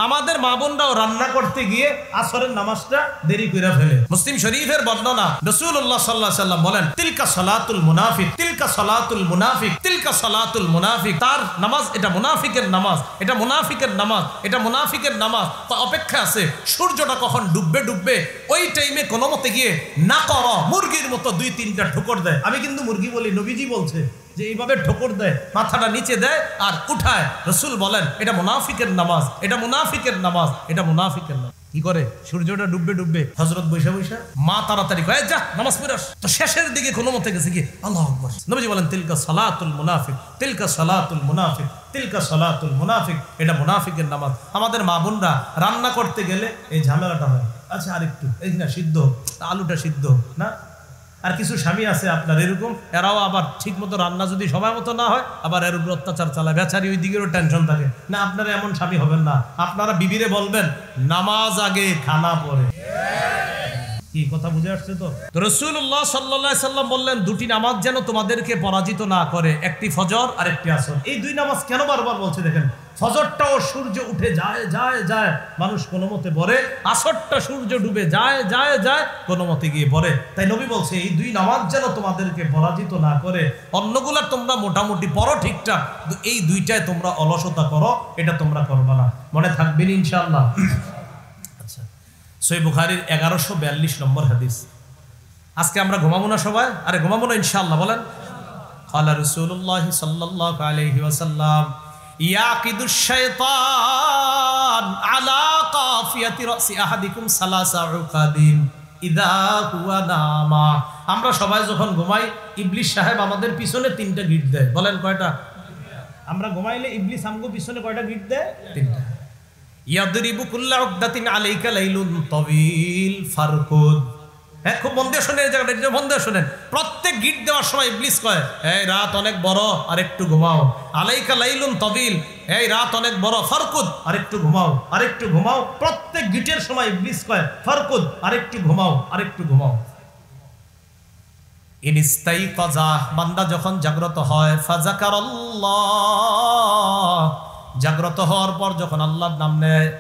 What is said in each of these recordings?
আমাদের মা বোনরাও রান্না করতে গিয়ে আসরের নামাজটা দেরি করে ফেলে। মুসলিম শরীফের বর্ণনা, রাসূলুল্লাহ সাল্লাল্লাহু আলাইহি ওয়াসাল্লাম বলেন, তিলকা সালাতুল মুনাফিক, তিলকা সালাতুল মুনাফিক, তিলকা সালাতুল মুনাফিক। তার নামাজ এটা মুনাফিকের নামাজ, এটা মুনাফিকের নামাজ, এটা মুনাফিকের নামাজ। তো অপেক্ষা আছে সূর্যটা কখন ডুববে ডুববে, ওই টাইমে কোনো মতে গিয়ে না করো মুরগির মতো 2-3টা ঠোকর দেয়। আমি কিন্তু মুরগি বলি, নবীজি বলছে যে এইভাবে ঠোকর দেয়, মাথাটা নিচে দেয় আর উঠায়। রাসূল বলেন এটা মুনাফিকের নামাজ, এটা মুনাফিকের নামাজ, এটা মুনাফিকের নামাজ। কি করে সূর্যটা ডুববে ডুববে হযরত বৈশা বৈশা মা তাড়াতাড়ি কয় যা নামাজ পড়াস। তো শেষের দিকে কোনো মতে গেছে কি আল্লাহু আকবার। নবীজি বলেন তিলকা সালাতুল মুনাফিক, তিলকা সালাতুল মুনাফিক, তিলকা সালাতুল মুনাফিক। এটা মুনাফিকের নামাজ। আমাদের মা বোনরা রান্না করতে গেলে এই ঝামেলাটা হয়, আচ্ছা আরেকটু এই না সিদ্ধ আলুটা সিদ্ধ না। আর কিছু স্বামী আছে আপনার এরকম, এরাও আবার ঠিক মতো রান্না যদি সময় মতো না হয় আবার এর উপর অত্যাচার চালায়, বেচারি ওই দিকেরও টেনশন থাকে না। আপনারা এমন স্বামী হবেন না, আপনারা বিবিরে বলবেন নামাজ আগে খানা পরে। কি কথা বুঝে আসছে? তো রাসূলুল্লাহ সাল্লাল্লাহু আলাইহি সাল্লাম বললেন দুটি নামাজ যেন তোমাদেরকে পরাজিত না করে, একটি ফজর আর একটি আসর। এই দুই নামাজ কেন বারবার বলছে দেখেন, ফজরটাও সূর্য উঠে যায় যায় যায় মানুষ কোনো মতে পড়ে, আসরটা সূর্য ডুবে যায় যায় যায় কোনো মতে গিয়ে পড়ে। তাই নবী বলছে এই দুই নামাজ যেন তোমাদেরকে পরাজিত না করে। অন্যগুলা তোমরা মোটামুটি পড়ো ঠিকঠাক, এই দুইটায় তোমরা অলসতা করো, এটা তোমরা করবা না। মনে থাকবেন ইনশাআল্লাহ। আচ্ছা, সহিহ বুখারীর 1142 নম্বর হাদিস। আজকে আমরা ঘুমাবো না সবাই? আরে ঘুমাবো না ইনশাআল্লাহ, বলেন। ক্বালা রাসূলুল্লাহ সাল্লাল্লাহু আলাইহি ওয়াসাল্লাম ইয়াকিদুশ শাইতান আলা কাফিয়াতি রাসি আহাদিকুম সালাসা উকাদিন ইযা হুয়া নামা। আমরা সবাই যখন ঘুমাই ইবলিস সাহেব আমাদের পিছনে 3টা গিট দেয়। বলেন কয়টা? আমরা ঘুমাইলে ইবলিস আমগো পিছনে কয়টা গিট দেয়? 3টা। ইয়াদরিবু কুল্লা উকদাতিন আলাইকা লাইলুন তাওয়িল ফারকুদ। হ্যাঁ, খুব মন দিয়ে শোনেন, এই জায়গাটা মন দিয়ে শোনেন। প্রত্যেক গিট দেওয়ার সময় ইবলিস কয় এই রাত অনেক বড় আর একটু ঘুমাও। আলাইকা লাইলুন তাওয়িল, এই রাত অনেক বড়। ফারকুদ, আর একটু ঘুমাও, আর একটু ঘুমাও। প্রত্যেক গিটের সময় ইবলিস কয় ফারকুদ, আর একটু ঘুমাও, আর একটু ঘুমাও। ইনস্তাইকাযা, বান্দা যখন জাগ্রত হয়, ফাযাকারাল্লাহ, জাগ্রত হওয়ার পর যখন আল্লাহর নাম নেয়।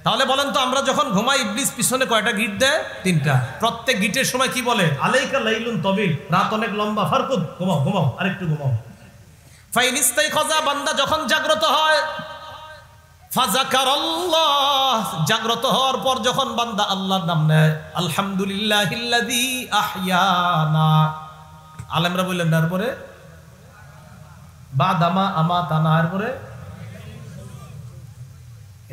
তাহলে বলেন তো আমরা যখন ঘুমাই ইবলিস পিছনে কয়টা গিট দেয়? 3টা। প্রত্যেক গিটের সময় কি বলে? আলাইকা লাইলুন তাওয়িল, রাত অনেক লম্বা। ফারকুদ, ঘুমাও ঘুমাও, আরেকটু ঘুমাও। ফাইনিস্তাইকাযা, বান্দা যখন জাগ্রত হয়, ফাযাকারাল্লাহ, জাগ্রত হওয়ার পর যখন বান্দা আল্লাহর নাম নেয়, আলহামদুলিল্লাহিল্লাযী আহইয়ানা। আলেমরা বললেন তারপরে বাদামা আমাতানা, এরপরে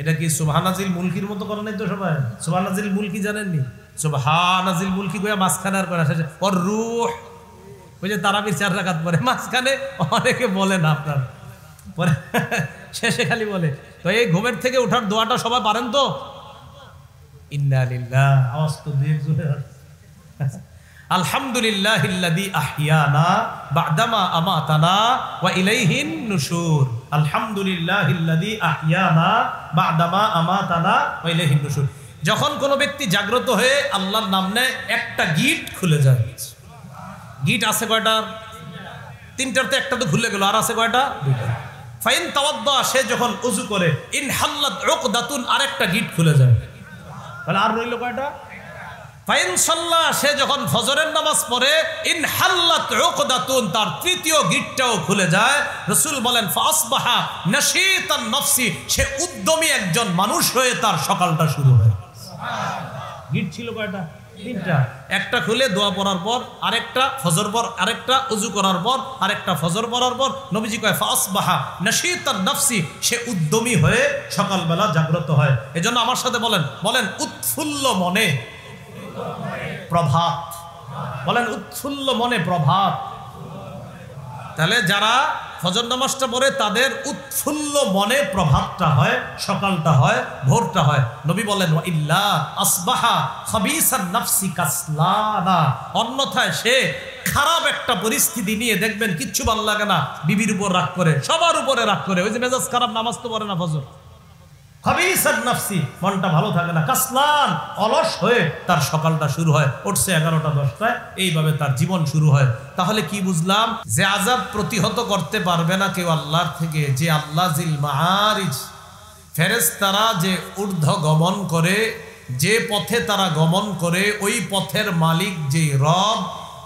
এটা কি সুবহানাজিল মুলকির মতো করে নাই তো সবাই? সুবহানাজিল মুলকি জানেননি? সুবহানাজিল মুলকি কইয়া মাঝখানে আর করা শেষে ওর রূহ, ওই যে তারাবির 4 রাকাত পরে মাঝখানে অনেকে বলে না, আপনার পরে শেষে খালি বলে। তো এই ঘুমের থেকে ওঠার দোয়াটা সবাই পারেন তো? ইন্না লিল্লাহ, আওয়াজ তো দিয়ে জোরে। আলহামদুলিল্লাহিল্লাযী আহইয়ানা বা'দামা আমাতানা ওয়া ইলাইহিন নুশুর। আলহামদুলিল্লাহিল্লাযী আহইয়ানা বা'দামা আমাতানা ওয়া ইলাইহিন নুশুর। যখন কোনো ব্যক্তি জাগ্রত হয়ে আল্লাহর নাম নেয়, একটা গিট খুলে যায়। গিট আছে কয়টা? 3টার তো একটা তো খুলে গেল, আর আছে কয়টা? 2টা। ফাইন তাওয়াদ্দা, সে যখন ওযু করে, ইন হাল্লাত উকদাতুন, আরেকটা গিট খুলে যায়। তাহলে আর রইল কয়টা? ফাইন সাল্লা, সে যখন ফজরের নামাজ পড়ে, ইন হাল্লাত উকদাতুন, তার 3য় গিটটাও খুলে যায়। রাসূল বলেন ফাসবাহা নাশীতান নফসি, সে উদ্যমী একজন মানুষ হয়ে তার সকালটা শুরু হয়। সুবহানাল্লাহ। গিট ছিল কয়টা? 3টা। একটা খুলে দোয়া পড়ার পর, আরেকটা ফজর পর, আরেকটা ওযু করার পর, আরেকটা ফজর পড়ার পর। নবীজি কয় ফাসবাহা নাশীতান নফসি, সে উদ্যমী হয়ে সকালবেলা জাগ্রত হয়। এজন্য আমার সাথে বলেন, বলেন উৎফুল্ল মনে প্রভাত। বলেন উৎফুল্ল মনে প্রভাত। তাহলে যারা ফজর নামাজটা পড়ে তাদের উৎফুল্ল মনে প্রভাতটা হয়, সকালটা হয়, ভোরটা হয়। নবী বলেন ওয়া ইল্লা আসবাহা খাবিসান নাফসি কাসলানা, অন্যথায় সে খারাপ একটা পরিস্থিতি নিয়ে দেখবেন কিচ্ছু ভালো লাগে না, বিবির উপর রাগ করে, সবার উপরে রাগ করে, ওই যে মেজাজ খারাপ, নামাজ তো পড়ে না ফজর। খাবিসান নাফসি, মনটা ভালো থাকে না, কাসলান, অলস হয়ে তার সকালটা শুরু হয়। উঠছে 11টা 10টায়, এইভাবে তার জীবন শুরু হয়। তাহলে কি বুঝলাম? যে আযাব প্রতিহত করতে পারবে না কেউ আল্লাহর থেকে, যে আল্লাহ জিল মাআরিজ ফেরেশতারা যে ঊর্ধ্ব গমন করে, যে পথে তারা গমন করে, ওই পথের মালিক যেই রব,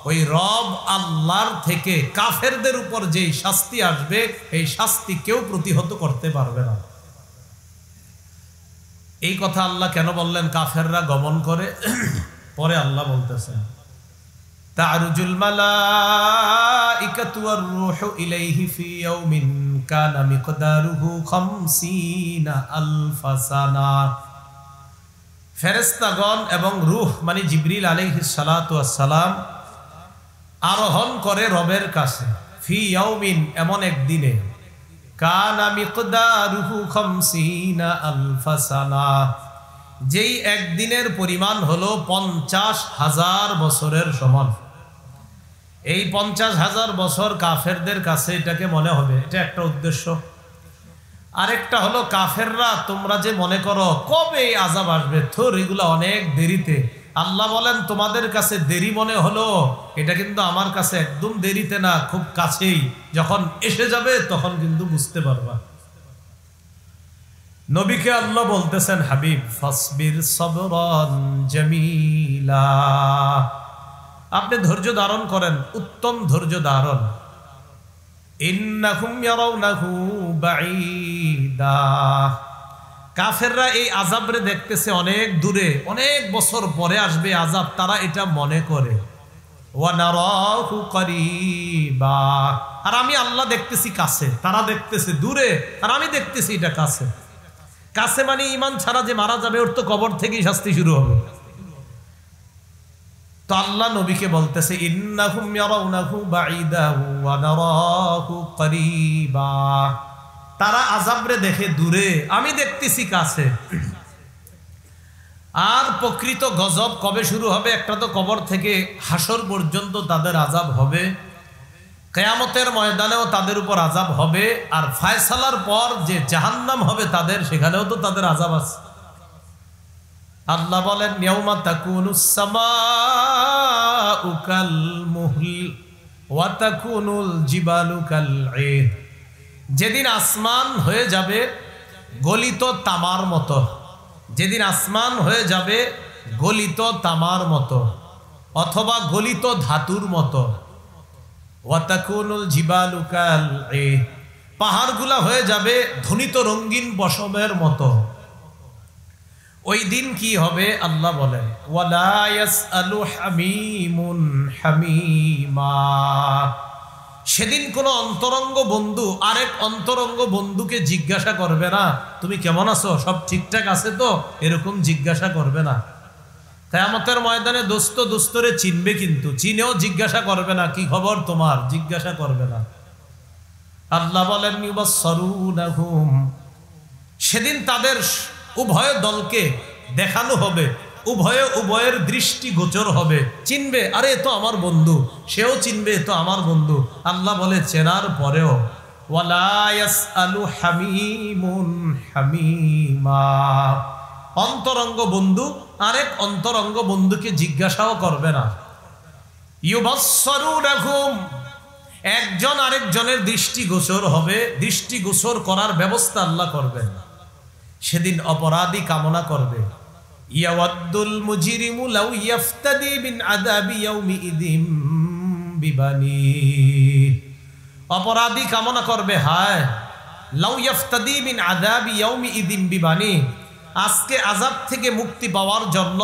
ওই রব আল্লাহর থেকে কাফেরদের উপর যেই শাস্তি আসবে, এই শাস্তি কেউ প্রতিহত করতে পারবে না। এই কথা আল্লাহ কেন বললেন কাফেররা গমন করে? পরে আল্লাহ বলতেছেন তা'রুজুল মালাইকাতু ওয়ার রূহু ইলাইহি ফি ইয়াউমিন কানা মিকদারুহু 50 আলফা সানা। ফেরেশতাগণ এবং রূহ মানে জিবরিল আলাইহিস সালাতু ওয়াস সালাম আরোহণ করে রবের কাছে, ফি ইয়াউমিন এমন এক দিনে, কানা মিকদারুহু 50 আলফা সানা, যেই একদিনের পরিমাণ হলো 50,000 বছরের সমান। এই 50,000 বছর কাফেরদের কাছে এটাকে মনে হবে, এটা একটা উদ্দেশ্য। আরেকটা হলো কাফেররা তোমরা যে মনে করো কবে আযাব আসবে, থোর এগুলো অনেক দেরিতে। আল্লাহ বলেন তোমাদের কাছে দেরি মনে হলো, এটা কিন্তু আমার কাছে একদম দেরিতে না, খুব কাছেই। যখন এসে যাবে তখন কিন্তু বুঝতে পারবা। নবীকে আল্লাহ বলতেছেন হাবিব ফাসবির সাবরান জামিলা, আপনি ধৈর্য ধারণ করেন, উত্তম ধৈর্য ধারণ। ইন্নাহুম ইয়ারাউনাহু বাঈদা, কাফেররা এই আযাবরে দেখতেছে অনেক দূরে, অনেক বছর পরে আসবে আযাব, তারা এটা মনে করে। ওয়া নারাহু করিবা, আর আমি আল্লাহ দেখতেছি কাছে, তারা দেখতেছে দূরে, আর আমি দেখতেছি এটা কাছে। কাছে মানে ঈমান ছাড়া যে মারা যাবে ওর তো কবর থেকেই শাস্তি শুরু হবে। তো আল্লাহ নবীকে বলতেছে ইন্নাহুম ইয়ারাউনাহু বাঈদা ওয়া নারাহু করিবা, তারা আযাবরে দেখে দূরে, আমি দেখতেছি কাছে। আর প্রকৃত গজব কবে শুরু হবে? একটা তো কবর থেকে হাসর পর্যন্ত তাদের আযাব হবে, কিয়ামতের ময়দানেও তাদের উপর আযাব হবে, আর ফায়সালার পর যে জাহান্নাম হবে তাদের, সেখানেও তো তাদের আযাব আছে। আল্লাহ বলেন ইয়াউমা তাকুনুস সামাউ কাল মুহল ওয়া তাকুনুল জিবালু কাল ঈদ, যেদিন আসমান হয়ে যাবে গলিত তামার মতো, যেদিন আসমান হয়ে যাবে গলিত তামার মতো অথবা গলিত ধাতুর মতো, ওয়া তাকুনুল জিবালু কাল ঈদ, পাহাড়গুলা হয়ে যাবে ধ্বনিত রঙিন পশমের মতো। ওই দিন কি হবে আল্লাহ বলেন ওয়ালা ইয়াসআলু হামিমুন হামিমা, সেদিন কোন অন্তরঙ্গ বন্ধু আরেক অন্তরঙ্গ বন্ধুকে জিজ্ঞাসা করবে না তুমি কেমন আছো, সব ঠিকঠাক আছে তো, এরকম জিজ্ঞাসা করবে না। কিয়ামতের ময়দানে দোস্ত দোস্তরে চিনবে, কিন্তু চিনেও জিজ্ঞাসা করবে না কি খবর তোমার, জিজ্ঞাসা করবে না। আল্লাহ বলেন ইউবাসসারুনাহুম, সেদিন তাদের উভয় দলকে দেখানো হবে, উভয়ে উভয়ের দৃষ্টি গোচর হবে, চিনবে আরে তো আমার বন্ধু, সেও চিনবে তো আমার বন্ধু। আল্লাহ বলে চেনার পরেও ওয়ালা ইয়াসআলু হামিমুন হামিমা, অন্তরঙ্গ বন্ধু আরেক অন্তরঙ্গ বন্ধুকে জিজ্ঞাসাও করবে না। ইউবাসসারুনাহুম, একজন আরেকজনের দৃষ্টি গোচর হবে, দৃষ্টি গোচর করার ব্যবস্থা আল্লাহ করবেন। সেদিন অপরাধী কামনা করবে ইয়াওয়াদ্দুল মুজরিমু লাউ ইয়াফতাদি মিন আযাবি ইয়াউমিইযিম বিবানি, অপরাধী কামনা করবে হায় লাউ ইয়াফতাদি মিন আযাবি ইয়াউমিইযিম বিবানি, আজকে আযাব থেকে মুক্তি পাওয়ার জন্য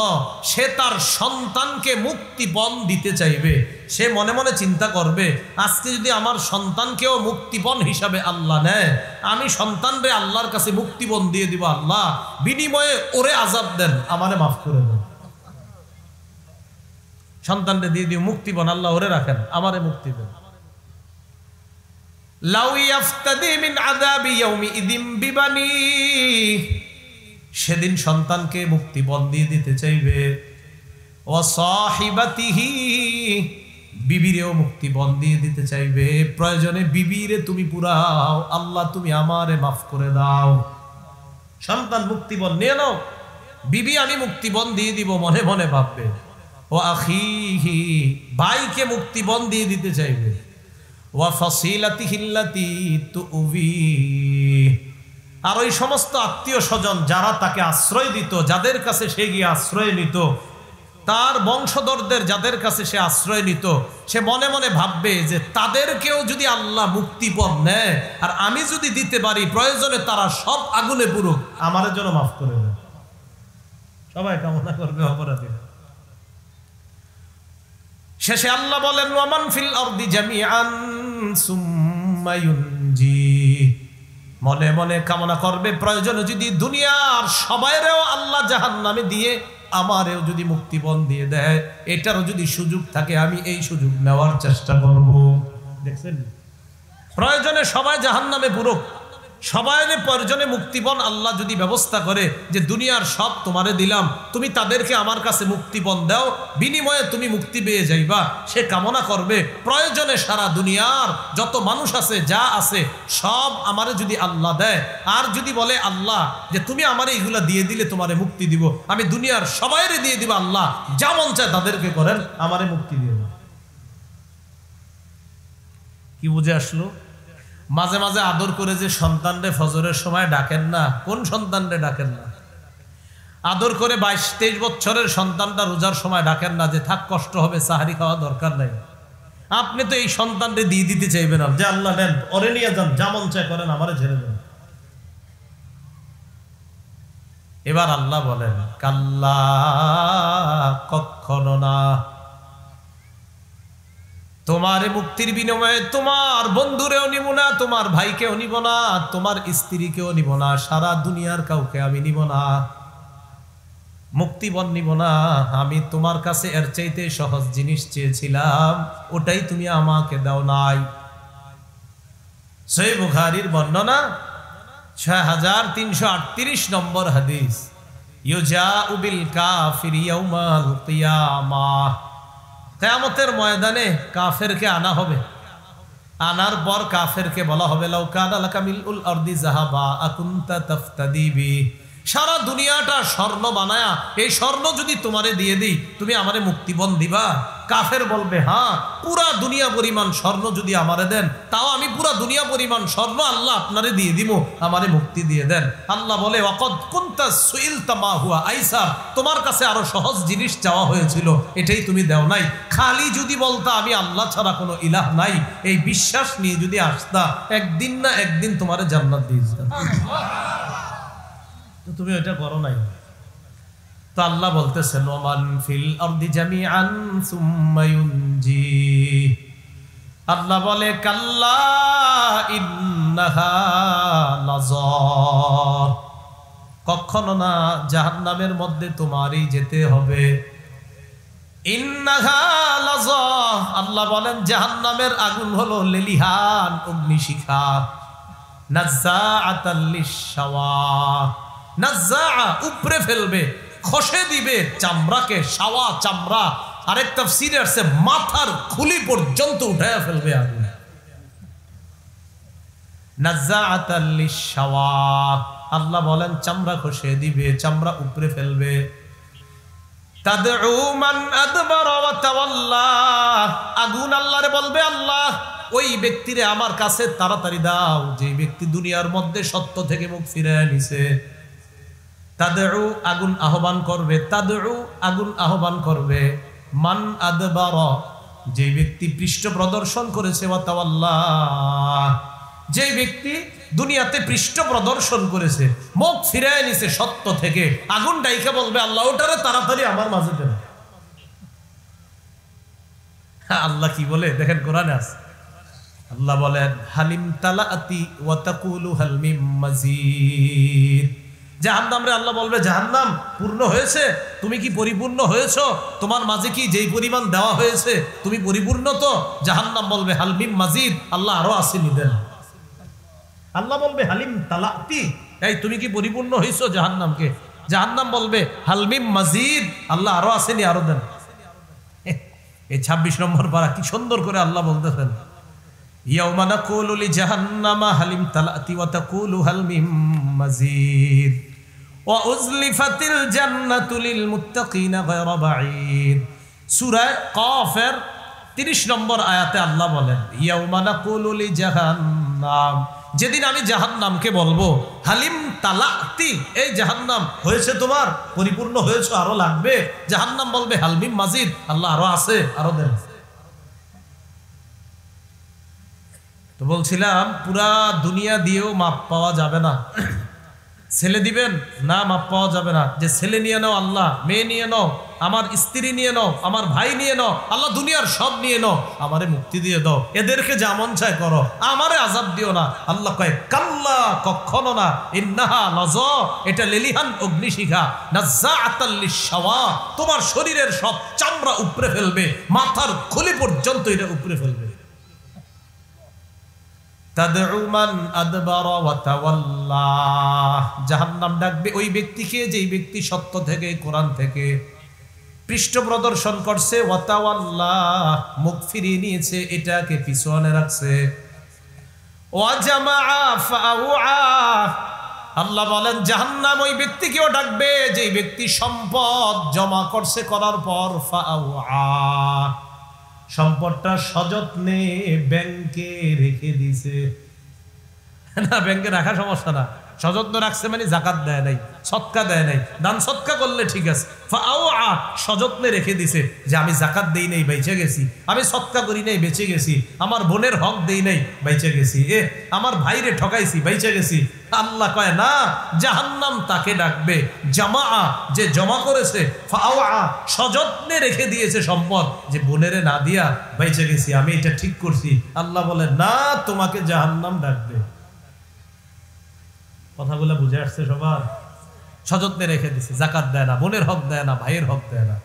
সে তার সন্তানকে মুক্তিপণ দিতে চাইবে। সে মনে মনে চিন্তা করবে আজকে যদি আমার সন্তানকেও মুক্তিপণ হিসাবে আল্লাহ নেয়, আমি সন্তানরে আল্লাহর কাছে মুক্তিপণ দিয়ে দিব, আল্লাহ বিনিময়ে ওরে আযাব দেন, আমারে মাফ করে দেন। সন্তানরে দিয়ে দিও মুক্তিপণ, আল্লাহ ওরে রাখেন, আমারে মুক্তি দেন। লাউ ইয়াফতাদি মিন আযাবি ইয়াউমিইযিম বিবানি, সেদিন সন্তানকে মুক্তিপণ দিয়ে দিতে চাইবে। ওয়া সাহিবাতিহি, বিবিরেও মুক্তিপণ দিয়ে দিতে চাইবে। প্রয়োজনে বিবিরে তুমি পুরাও, আল্লাহ তুমি আমারে মাফ করে দাও। সন্তান মুক্তিপণ নিয়ে নাও, বিবি আমি মুক্তিপণ দিয়ে দিব মনে মনে ভাববে। ও আখিহি, ভাইকে মুক্তিপণ দিয়ে দিতে চাইবে। ওয়া ফাসিলাতিহিল্লাতি তুউবি, আর ওই সমস্ত আত্মীয় স্বজন যারা তাকে আশ্রয় দিত, যাদের কাছে সে গিয়ে আশ্রয় নিত, তার বংশধরদের যাদের কাছে সে আশ্রয় নিত, সে মনে মনে ভাববে যে তাদেরকেও যদি আল্লাহ মুক্তিপদ নেয় আর আমি যদি দিতে পারি, প্রয়োজনে তারা সব আগুনে পুরুক, আমার জন্য মাফ করে দেয়। সবাই কামনা করবে অপরাধী। শেষে আল্লাহ বলেন ওয়ামান ফিল আরদি জামিআন সুম্মা ইউনজি, মনে মনে কামনা করবে প্রয়োজনে যদি দুনিয়ার সবাইরেও আল্লাহ জাহান্নামে দিয়ে আমারেও যদি মুক্তিপণ দিয়ে দেয়, এটারও যদি সুযোগ থাকে আমি এই সুযোগ নেওয়ার চেষ্টা করব। দেখছেন, প্রয়োজনে সবাই জাহান্নামে পুরুক, সবাই প্রয়োজনে মুক্তিপণ আল্লাহ যদি ব্যবস্থা করে যে দুনিয়ার সব তোমারে দিলাম, তুমি তাদেরকে আমার কাছে মুক্তিপণ দাও, বিনিময়ে তুমি মুক্তি পেয়ে যাইবা, সে কামনা করবে প্রয়োজনে সারা দুনিয়ার যত মানুষ আছে যা আছে সব আমারে যদি আল্লাহ দেয়, আর যদি বলে আল্লাহ যে তুমি আমারে এইগুলা দিয়ে দিলে তোমারে মুক্তি দিব, আমি দুনিয়ার সবাইরে দিয়ে দিব, আল্লাহ যা মন চায় তাদেরকে করেন, আমারে মুক্তি দিয়ে দেন। কি বুঝে আসলো? মাঝে মাঝে আদর করে যে সন্তানরে ফজরের সময় ডাকেন না, কোন সন্তানরে ডাকেন না? আদর করে 22-23 বছরের সন্তানটা রোজার সময় ডাকেন না যে থাক কষ্ট হবে, সাহারি খাওয়া দরকার নাই। আপনি তো এই সন্তানরে দিয়ে দিতে চাইবেন না যে আল্লাহ নেন, ওরে নিয়ে যান, যা মন চায় করেন, আমারে ছেড়ে দেন। এবার আল্লাহ বলেন কাল্লা, কখনো না, তোমার মুক্তির বিনিময়ে তোমার বন্ধুরেও নিব না, তোমার ভাইকেও নিব না, তোমার স্ত্রীকেও নিব না, সারা দুনিয়ার কাউকে আমি নিব না, মুক্তিপণ নিব না। আমি তোমার কাছে এর চাইতে সহজ জিনিস চেয়েছিলাম, ওটাই তুমি আমাকে দাও নাই। সহিহ বুখারীর বর্ণনা 6338 নম্বর হাদিস, ইউজাউ বিল কাফির ইয়াউমাল কিয়ামাহ, কিয়ামতের ময়দানে কাফেরকে আনা হবে, আনার পর কাফেরকে বলা হবে লাউ কানা লাকা মিলউল আরদি যাহাবা আকুনতা তাফতাদি বি, সারা দুনিয়াটা স্বর্ণ বানায়া এই স্বর্ণ যদি তোমারে দিয়ে দিই তুমি আমারে মুক্তিপণ দিবা? কাফের বলবে হ্যাঁ, পুরা দুনিয়া পরিমাণ স্বর্ণ যদি আমারে দেন তাও আমি পুরা দুনিয়া পরিমাণ স্বর্ণ আল্লাহ আপনারে দিয়ে দিব, আমারে মুক্তি দিয়ে দেন। আল্লাহ বলে ওয়াকাদ কুনতা সুইলতা মা হুয়া আইসার, তোমার কাছে আরো সহজ জিনিস চাওয়া হয়েছিল, এটাই তুমি দাও নাই। খালি যদি বলতা আমি আল্লাহ ছাড়া কোনো ইলাহ নাই, এই বিশ্বাস নিয়ে যদি আসতা, একদিন না একদিন তোমারে জান্নাত দিয়ে দিতাম, তো তুমি ওইটা করো নাই। তো আল্লাহ বলতেছেন ওমান ফিল আরদি জামিআন সুম্মা ইউনজি, আল্লাহ বলে কাল্লা ইন্নাহা লাযা, কখনো না, জাহান্নামের মধ্যে তোমারই যেতে হবে। ইন্নাহা লাযা, আল্লাহ বলেন জাহান্নামের আগুন হলো লেলিহান অগ্নিশিখা, নাজ্জাআতাল লিশ-শাওয়া, নাজ্জা উপরে ফেলবে, খসে দিবে চামড়াকে, শাওয়া চামড়া, আরেক তাফসীরে আছে মাথার খুলি পর্যন্ত উঠায়া ফেলবে আগুন। নাজ্জাআতাল লিশ-শাওয়া, আল্লাহ বলেন চামড়া খসে দিবে, চামড়া উপরে ফেলবে। তাদউ মান আদবারা ওয়া তাওয়াল্লা, আগুন আল্লাহরে বলবে আল্লাহ ওই ব্যক্তিরে আমার কাছে তাড়াতাড়ি দাও যে ব্যক্তি দুনিয়ার মধ্যে সত্য থেকে মুখ ফিরিয়ে নিছে। তাদউ, আগুন আহ্বান করবে, তাদউ, আগুন আহ্বান করবে, মান আদবারা, যে ব্যক্তি পৃষ্ঠ প্রদর্শন করেছে, ওয়া তাওয়াল্লা, যে ব্যক্তি দুনিয়াতে পৃষ্ঠ প্রদর্শন করেছে, মুখ ফিরিয়ে নিছে সত্য থেকে, আগুন ডাইকা বলবে আল্লাহ ওটারে তাড়াতাড়ি আমার মাঝে দেন। আল্লাহ কি বলে দেখেন কোরআনে আছে, আল্লাহ বলেন হালিম তালাতি ওয়া তাকুলু হাল মিম মাজিদ, জাহান্নামরে আল্লাহ বলবে জাহান্নাম পূর্ণ হয়েছে, তুমি কি পরিপূর্ণ হয়েছো? তোমার মাঝে কি যেই পরিমাণ দেওয়া হয়েছে তুমি পরিপূর্ণ তো? জাহান্নাম বলবে হাল মিম মাজিদ, আল্লাহ আরো আসেনি দেন। আল্লাহ বলবে হালিম তালাতি, এই তুমি কি পরিপূর্ণ হয়েছো জাহান্নামকে? জাহান্নাম বলবে হাল মিম মাজিদ, আল্লাহ আরো আসেনি, আরো দেন। এই 26 নম্বর পারা কি সুন্দর করে আল্লাহ বলতেছেন, ইয়াউমা নাকুলু লিজাহান্নামা হালিম তালাতি ওয়া তাকুলু হাল মিম মাজিদ ওয়া উযলিফাতিল জান্নাতু লিল মুত্তাকিনা গায়রা বাঈদ। সূরা কাফের 30 নম্বর আয়াতে আল্লাহ বলেন ইয়াউমা নাকুলু লিজাহান্নাম, যেদিন আমি জাহান্নামকে বলবো হালিম তালাতি, এই জাহান্নাম হয়েছে তোমার, পরিপূর্ণ হয়েছে, আরো লাগবে? জাহান্নাম বলবে হালমিম মাজিদ, আল্লাহ আরো আছে, আরো দেন। তো বলছিলাম পুরা দুনিয়া দিয়েও মাপ পাওয়া যাবে না। ছেলে দিবেন না, মাপ পাওয়া যাবে না। যে ছেলে নিয়ে নাও আল্লাহ, মেয়ে নিয়ে নাও, আমার স্ত্রী নিয়ে নাও, আমার ভাই নিয়ে নাও, আল্লাহ দুনিয়ার সব নিয়ে নাও, আমারে মুক্তি দিয়ে দাও, এদেরকে যেমন চাই করো, আমারে আযাব দিও না। আল্লাহ কয় কাল্লা, কখনো না, ইন্নাহা লাযা, এটা লেলিহান অগ্নিশিখা, নাযাআতাল লিশাওয়া, তোমার শরীরের সব চামড়া উপড়ে ফেলবে, মাথার খুলি পর্যন্ত এটা উপড়ে ফেলবে। তাদউ মান আদবারা ওয়া তাওয়াল্লা, জাহান্নাম ডাকবে ওই ব্যক্তিকে যেই ব্যক্তি সত্য থেকে, কোরআন থেকে পৃষ্ঠ প্রদর্শন করছে, ওয়া তাওয়াল্লা, মুখ ফিরিয়ে নিয়েছে, এটাকে পিছনে রাখছে। ওয়া জামাআ ফাআউআ, আল্লাহ বলেন জাহান্নাম ওই ব্যক্তিকেও ডাকবে যেই ব্যক্তি সম্পদ জমা করছে, করার পর ফাআউআ, সম্পদটা সযত্নে ব্যাংকে রেখে দিছে। না, ব্যাংকে রাখা সমস্যা না, সযত্ন রাখছে মানে যাকাত দেয় নাই, সদকা দেয় নাই, দান সদকা করলে ঠিক আছে। ফাআউআ, সযত্নে রেখে দিছে যে আমি যাকাত দেই নাই, বেঁচে গেছি, আমি সদকা করি নাই, বেঁচে গেছি, আমার বোনের হক দেই নাই, বেঁচে গেছি, আমার ভাইরে ঠকাইছি, বেঁচে গেছি। আল্লাহ কয় না, জাহান্নাম তাকে ডাকবে জামা, যে জমা করেছে, ফাআউআ, সযত্নে রেখে দিয়েছে সম্পদ, যে বোনেরে না দিয়া বেঁচে গেছি, আমি এটা ঠিক করছি। আল্লাহ বলে না, তোমাকে জাহান্নাম ডাকবে। কথাগুলো বুঝে আসছে সবার? সযত্নে রেখে দিছে, যাকাত দেয় না, বোনের হক দেয় না, ভাইয়ের হক দেয় না।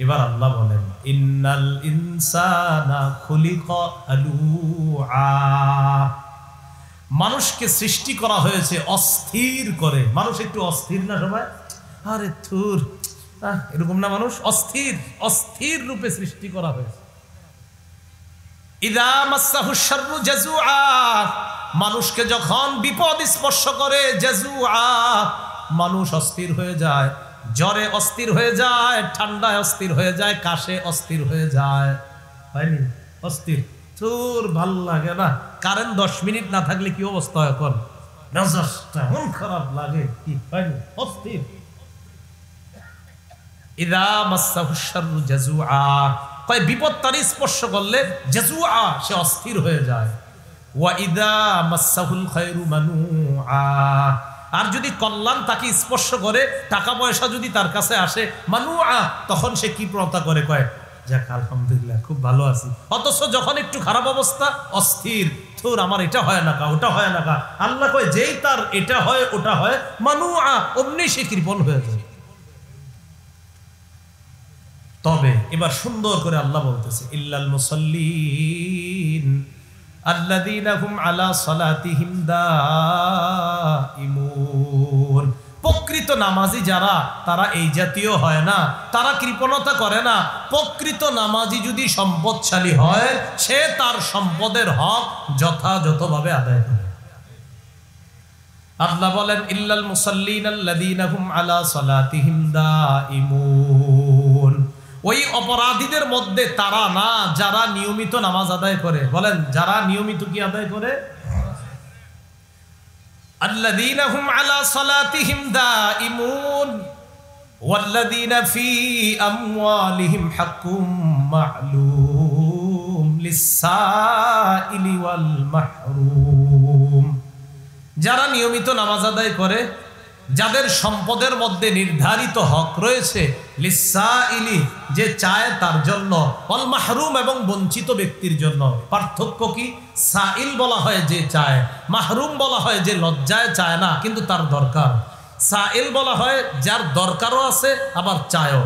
এবার আল্লাহ বলেন ইন্নাল ইনসানা খুলিকা হালুআ, মানুষকে সৃষ্টি করা হয়েছে অস্থির করে। মানুষ একটু অস্থির না সবাই? আরে থুর, এরকম না, মানুষ অস্থির, অস্থির রূপে সৃষ্টি করা হয়েছে। ইযা মাসসাহুশ শাররু জাযুআ, মানুষকে যখন বিপদ স্পর্শ করে, জাযুআ, মানুষ অস্থির হয়ে যায়, জ্বরে অস্থির হয়ে যায়, ঠান্ডায় অস্থির হয়ে যায়, কাশে অস্থির হয়ে যায়, হয়নি? অস্থির, তোর ভাল লাগে না, কারেন্ট 10 মিনিট না থাকলে কি অবস্থা হয়, এখন মেজাজটা মন খারাপ লাগে, কি হয়নি? অস্থির। ইযা মাসসাহুশ শাররু জাযুআ, কয় বিপদ তার স্পর্শ করলে জাযুআ, সে অস্থির হয়ে যায়। ওয়া ইযা মাসসাহুল খায়রু মানুআ, আর যদি কল্যাণ তাকে স্পর্শ করে, টাকা পয়সা যদি তার কাছে আসে, মানুআ, তখন সে কি প্রতা করে, কয় যাক আলহামদুলিল্লাহ খুব ভালো আছি। অথচ যখন একটু খারাপ অবস্থা, অস্থির, তোর আমার এটা হয় না কা, ওটা হয় না কা। আল্লাহ কয় যেই তার এটা হয়, ওটা হয়, মানুআ, অমনি সে কৃপণ হয়ে যায়। তবে এবার সুন্দর করে আল্লাহ বলতেছে ইল্লাল মুসাল্লিন আল্লাযীনা হুম আলা সালাতিহিম দাঈমুন, প্রকৃত নামাজি যারা, তারা এই জাতীয় হয় না, তারা কৃপণতা করে না। প্রকৃত নামাজি যদি সম্পদশালী হয়, সে তার সম্পদের হক যথাযথভাবে আদায় করে। আল্লাহ বলেন ইল্লাল মুসাল্লিন আল্লাযীনা হুম আলা সালাতিহিম দাঈমুন, ওই অপরাধীদের মধ্যে তারা না যারা নিয়মিত নামাজ আদায় করে। বলেন যারা নিয়মিত কি আদায় করে? আল্লাযীনা হুম আলা সালাতিহিম দাঈমুন ওয়াল্লাযীনা ফী আমওয়ালিহিম হাক্কুম মা'লুম লিস-সাইলি ওয়াল মাহরুম, যারা নিয়মিত নামাজ আদায় করে, যাদের সম্পদের মধ্যে নির্ধারিত হক রয়েছে, লিস-সাইলি, যে চায় তার জন্য, ওয়াল মাহরুম, এবং বঞ্চিত ব্যক্তির জন্য। পার্থক্য কি? সাইল বলা হয় যে চায়, মাহরুম বলা হয় যে লজ্জায় চায় না কিন্তু তার দরকার। সাইল বলা হয় যার দরকারও আছে আবার চায়ও।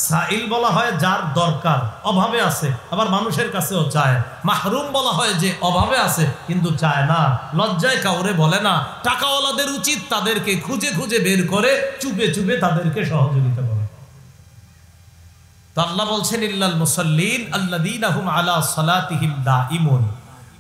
সাইল বলা হয় যার দরকার, অভাবে আছে, আবার মানুষের কাছেও চায়। মাহরুম বলা হয় যে অভাবে আছে কিন্তু চায় না, লজ্জায় কাউরে বলে না। টাকাওয়ালাদের উচিত তাদেরকে খুঁজে খুঁজে বের করে চুপে চুপে তাদেরকে সহযোগিতা করে। তো আল্লাহ বলছেন ইল্লাল মুসাল্লিন আল্লাযীনা হুম আলা সালাতিহিম দাঈমুন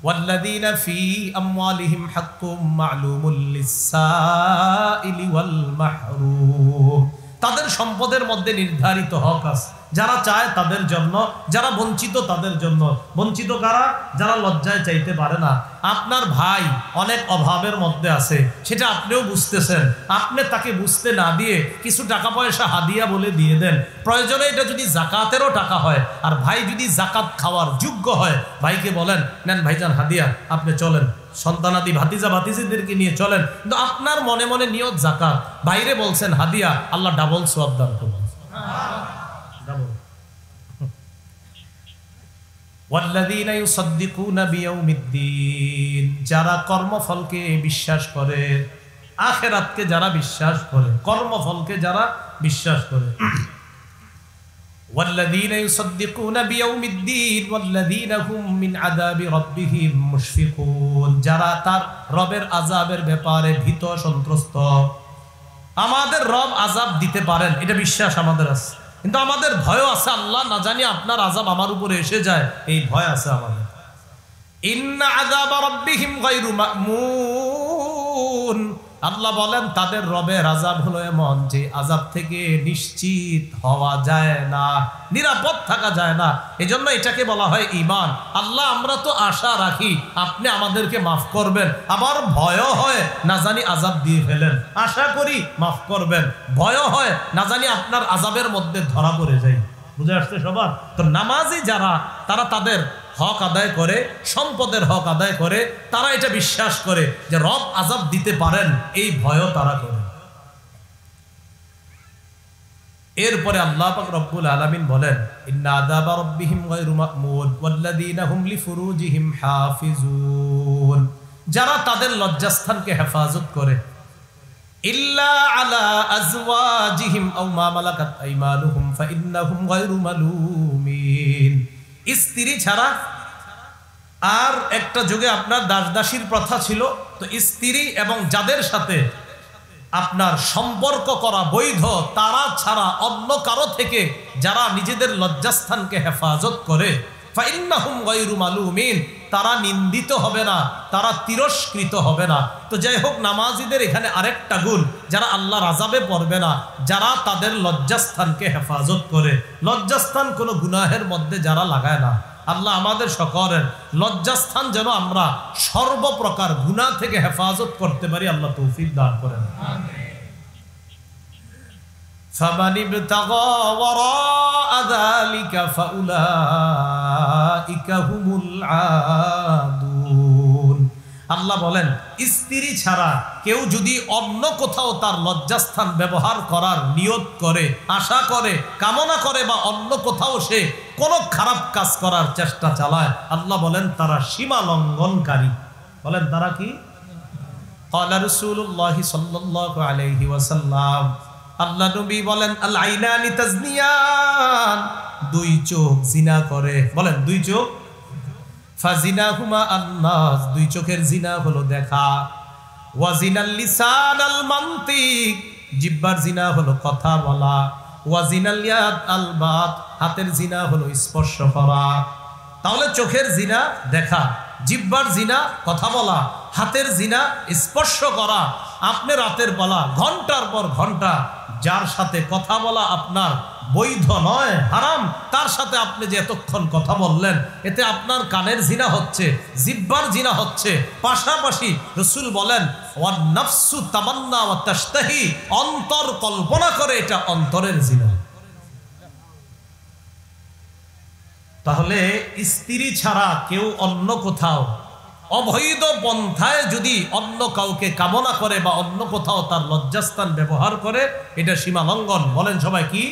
ওয়াল্লাযীনা ফী আমওয়ালিহিম হাক্কুম মা'লুমুল লিস-সাইলি ওয়াল মাহরুম, তাদের সম্পদের মধ্যে নির্ধারিত হক আছে, যারা চায় তাদের জন্য, যারা বঞ্চিত তাদের জন্য। বঞ্চিত কারা? যারা লজ্জায় চাইতে পারে না। আপনার ভাই অনেক অভাবের মধ্যে আছে, সেটা আপনিও বুঝতেছেন, আপনি তাকে বুঝতে না দিয়ে কিছু টাকা পয়সা হাদিয়া বলে দিয়ে দেন। প্রয়োজনে এটা যদি জাকাতেরও টাকা হয়, আর ভাই যদি জাকাত খাওয়ার যোগ্য হয়, ভাইকে বলেন, নেন ভাইজান হাদিয়া, আপনি চলেন, সন্তানাদি ভাতিজা ভাতিজিদেরকে নিয়ে চলেন, কিন্তু আপনার মনে মনে নিয়ত জাকাত, বাইরে বলছেন হাদিয়া, আল্লাহ ডাবল সওয়াব দান করবেন। ডাবল। ওয়াল্লাযীনা ইউসাদ্দিকুনা বিয়াউমিদ্দিন, যারা কর্মফলকে বিশ্বাস করে, আখিরাতকে যারা বিশ্বাস করে, কর্মফলকে যারা বিশ্বাস করে। ওয়াল্লাযীনা ইউসাদ্দিকুনা বিয়াউমিদ্দিন ওয়াল্লাযীনা হুম মিন আযাবি রাব্বিহিম মুশফিকুন, যারা তার রবের আযাবের ব্যাপারে ভীত সন্ত্রস্ত। আমাদের রব আযাব দিতে পারেন, এটা বিশ্বাস আমাদের আছে, কিন্তু আমাদের ভয় আছে, আল্লাহ না জানি আপনার আযাব আমার উপরে এসে যায়, এই ভয় আছে আমাদের। ইন্না আযাবা রাব্বিহিম গায়রু মা'মুন, আল্লাহ বলেন তাদের রবের আযাব হলো এমন যে আযাব থেকে নিশ্চিত হওয়া যায় না, নিরাপদ থাকা যায় না। এজন্য এটাকে বলা হয় ঈমান। আল্লাহ আমরা তো আশা রাখি আপনি আমাদেরকে মাফ করবেন, আবার ভয় হয় না জানি আযাব দিয়ে ফেলেন, আশা করি মাফ করবেন, ভয় হয় না জানি আপনার আযাবের মধ্যে ধরা পড়ে যাই। বুঝে আসছে সবার? তো নামাজি যারা, তারা তাদের হক আদায় করে, সম্পদের হক আদায় করে, তারা এটা বিশ্বাস করে যে রব আযাব দিতে পারেন, এই ভয়ও তারা করে। এরপরে আল্লাহ পাক রব্বুল আলামিন বলেন, ইন্না আযাবা রাব্বিহিম গায়রু মা'মুন ওয়াল্লাযীনা হুম লিফুরুজিহিম হাফিজুন, যারা তাদের লজ্জাস্থানকে হেফাজত করে, ইল্লা আলা আজওয়াজিহিম আও মা মালাকাত আইমানুহুম ফাইন্নাহুম গায়রু মালুমিন, স্ত্রী ছাড়া। আর একটা যুগে আপনার দাসদাসীর প্রথা ছিল, তো স্ত্রী এবং যাদের সাথে আপনার সম্পর্ক করা বৈধ, তারা ছাড়া অন্য কারো থেকে যারা নিজেদের লজ্জাস্থানকে হেফাজত করে, ফাইন্নাহুম গায়রু মালুমিন, তারা নিন্দিত হবে না, তারা তিরস্কৃত হবে না। তো যাই হোক, নামাজিদের এখানে আরেকটা গুণ, যারা আল্লাহর আযাবে পড়বে না, যারা তাদের লজ্জাস্থানকে হেফাজত করে। লজ্জাস্থান কোনো গুনাহের মধ্যে যারা লাগায় না। আল্লাহ আমাদের সকলের লজ্জাস্থান যেন আমরা সর্বপ্রকার গুনাহ থেকে হেফাজত করতে পারি, আল্লাহ তৌফিক দান করেন। ফামান ইবতাগা ওয়ারাআ যালিকা ফাউলাইকা হুমুল আদুন, আল্লাহ বলেন স্ত্রী ছাড়া কেউ যদি অন্য কোথাও তার লজ্জাস্থান ব্যবহার করার নিয়ত করে, আশা করে, কামনা করে, বা অন্য কোথাও সে কোনো খারাপ কাজ করার চেষ্টা চালায়, আল্লাহ বলেন তারা সীমা লঙ্ঘনকারী। বলেন তারা কি? ক্বালা রাসূলুল্লাহ সাল্লাল্লাহু আলাইহি ওয়াসাল্লাম, আল্লাহ নবী বলেন, আল আইনানি তাজনিয়ান, দুই চোখ জিনা করে। বলেন দুই চোখ, ফাজিনাহুমা আন-নাস, দুই চোখের জিনা হলো দেখা। ওয়া জিনাল লিসান আল মানতিক, জিহ্বার জিনা হলো কথা বলা। ওয়া জিনাল ইয়াদ আল বাত, হাতের জিনা হলো স্পর্শ করা। তাহলে চোখের জিনা দেখা, জিহ্বার জিনা কথা বলা, হাতের জিনা স্পর্শ করা। আপনি রাতের বেলা ঘন্টার পর ঘন্টা যার সাথে কথা বলা আপনার বৈধ নয়, হারাম, তার সাথে আপনি যে এতক্ষণ কথা বললেন, এতে আপনার কানের জিনা হচ্ছে, জিহ্বার জিনা হচ্ছে। পাশাপাশি রাসূল বলেন, ওয়ান নাফসু তামান্না ওয়া তাশতাহি, অন্তর কল্পনা করে, এটা অন্তরের জিনা। তাহলে স্ত্রী ছাড়া কেউ অন্য কোথাও অবৈধ পন্থায় যদি অন্য কাউকে কামনা করে বা অন্য কোথাও তার লজ্জাস্থান ব্যবহার করে, এটা সীমা লঙ্ঘন। বলেন সবাই কি?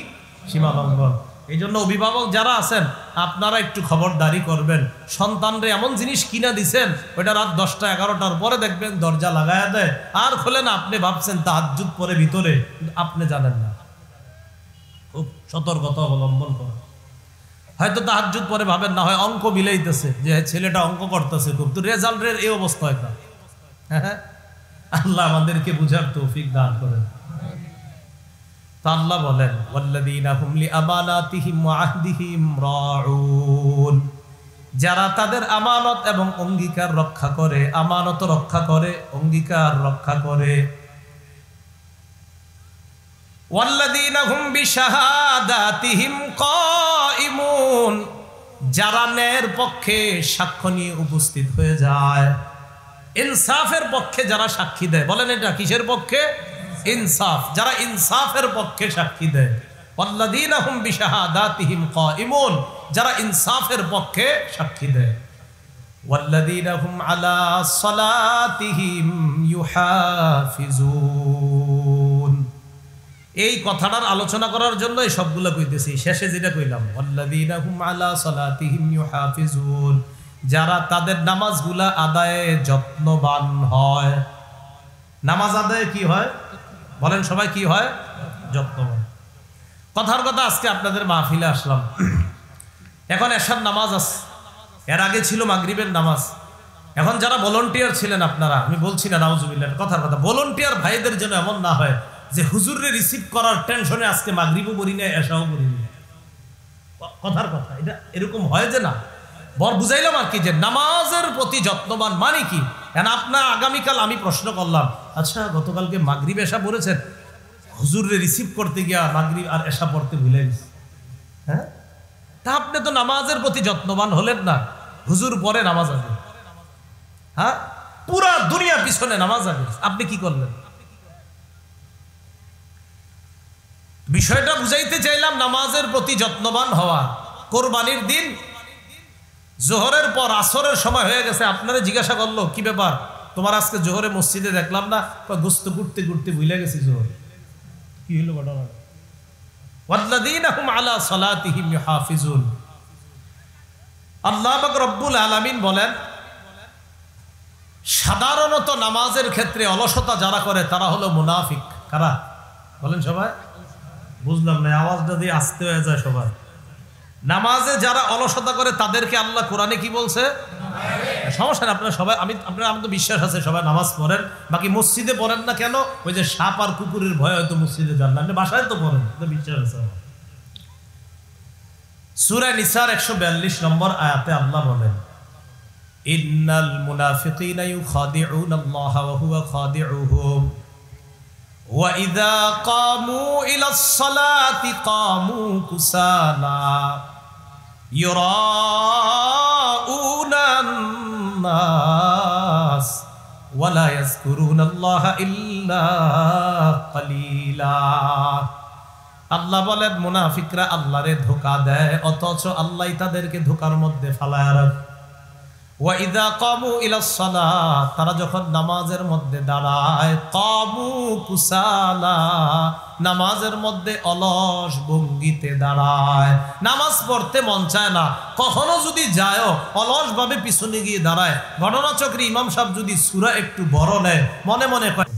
সীমা লঙ্ঘন। এই জন্য অভিভাবক যারা আছেন, আপনারা একটু খবরদারি করবেন। সন্তানরে এমন জিনিস কিনা দিছেন, ওইটা রাত 10টা 11টার পরে দেখবেন দরজা লাগায়া দেয়, আর খোলে না। আপনি ভাবছেন তাহাজ্জুদ পরে ভিতরে, আপনি জানেন না। খুব সতর্কতা অবলম্বন করেন। হয়তো তাহাজ্জুদ পরে ভাবেন না হয় অঙ্ক মিলাইতেছে, যে ছেলেটা অঙ্ক করতেছে খুব, তো রেজাল্টের এই অবস্থা হয় না। হ্যাঁ, আল্লাহ আমাদেরকে বুঝার তৌফিক দান করেন। তা আল্লাহ বলেন, ওয়াল্লাযীনা হুম লিআমানাতিহিম ওয়া আহদিহিম রাউন, যারা তাদের আমানত এবং অঙ্গীকার রক্ষা করে, আমানত রক্ষা করে, অঙ্গীকার রক্ষা করে। ওয়াল্লাযীনা হুম বিশাহাদাতিহিম কায়িমুন, যারা ন্যায়ের পক্ষে সাক্ষ্য নিয়ে উপস্থিত হয়ে যায়, ইনসাফের পক্ষে যারা সাক্ষী দেয়। বলেন এটা কিসের পক্ষে? ইনসাফ। যারা ইনসাফের পক্ষে সাক্ষী দেয়। ওয়াল্লাযীনা হুম বিশাহাদাতিহিম কায়িমুন, যারা ইনসাফের পক্ষে সাক্ষী দেয়। ওয়াল্লাযীনা হুম আলা সালাতিহিম ইউহাফিজুন। এই কথাটার আলোচনা করার জন্য এই সবগুলো কইতেছি। শেষে যেটা কইলাম, ওয়াল্লাযীনা হুম আলা সালাতিহিম ইউহাফিজুন, যারা তাদের নামাজগুলা আদায়ে যত্নবান হয়। নামাজ আদায়ে কি হয়? বলেন সবাই, কি হয়? যত্নবান। কথার কথা, আজকে আপনাদের মাহফিলে আসলাম, এখন এশার নামাজ আছে, এর আগে ছিল মাগরিবের নামাজ। এখন যারা ভলান্টিয়ার ছিলেন আপনারা, আমি বলছি না নাউজুবিল্লাহ, কথার কথা, ভলান্টিয়ার ভাইদের জন্য এমন না হয় যে হুজুরে রিসিভ করার টেনশনে আজকে মাগরিবও পড়ি না, এশাও পড়ি না। কথার কথা, এটা এরকম হয় যে না, বর বুঝাইলাম আর কি, যে নামাজের প্রতি যত্নবান মানে কি। আপনার আগামীকাল আমি প্রশ্ন করলাম, আচ্ছা গতকালকে মাগরিব এশা পড়েছেন, হুজুরে রিসিভ করতে গিয়া মাগরিব আর এশা পড়তে ভুলে গেছে। হ্যাঁ, তা আপনি তো নামাজের প্রতি যত্নবান হলেন না। হুজুর পরে নামাজ আগে, হ্যাঁ, পুরা দুনিয়া পিছনে নামাজ আগে, আপনি কি করলেন? বিষয়টা বুঝাইতে চাইলাম, নামাজের প্রতি যত্নবান হওয়া। কোরবানির দিন জোহরের পর আসরের সময় হয়ে গেছে, আপনারা জিজ্ঞাসা করলো কি ব্যাপার তোমার, আজকে জোহরে মসজিদে দেখলাম না, গোস্ত ঘুরতে ঘুরতে ভুলে গেছি জোহর। কি হলো ঘটনা? ওয়াল্লাযীনা হুম আলা সালাতিহিম ইউহাফিজুন। আল্লাহ পাক রব্বুল আলামিন বলেন, সাধারণত নামাজের ক্ষেত্রে অলসতা যারা করে তারা হলো মুনাফিক। কারা? বলেন সবাই। বুঝলাম না, আওয়াজটা দিয়ে আসতে হয়ে যায় সবার। নামাজে যারা অলসতা করে তাদেরকে আল্লাহ কোরআনে কি বলছে? সমস্যা না, আপনারা সবাই, আপনারা, আমার তো বিশ্বাস আছে সবাই নামাজ পড়েন, বাকি মসজিদে পড়েন না কেন? ওই যে সাপ আর কুকুরের ভয় হয়তো মসজিদে যান না, আপনি বাসায় তো পড়েন, বিশ্বাস আছে আমার। সূরা নিসার 142 নম্বর আয়াতে আল্লাহ বলেন, ইন্নাল মুনাফিকিনা ইউখাদিউনাল্লাহা ওয়া হুয়া খাদিউহুম ওয়া ইযা কামু ইলাস সালাতি কামু কুসালা ইউরাউনান নাস ওয়া লা ইয়াযকুরুনাল্লাহা ইল্লা কালিলা। আল্লাহ বলেন, মুনাফিকরা আল্লাহরে ধোঁকা দেয়, অথচ আল্লাহ তাদেরকে ধোঁকার মধ্যে ফালায় রাখে। ওয়া ইযা কামু ইলাস সালাত, তারা যখন নামাজের মধ্যে দাঁড়ায়, কামু কুসালা, নামাজের মধ্যে অলস ভঙ্গিতে দাঁড়ায়। নামাজ পড়তে মন চায় না, কখনো যদি যায় অলস ভাবে পিছনে গিয়ে দাঁড়ায়। ঘটনাচক্রে ইমাম সাহেব যদি সূরা একটু বড় নেয়, মনে মনে কয়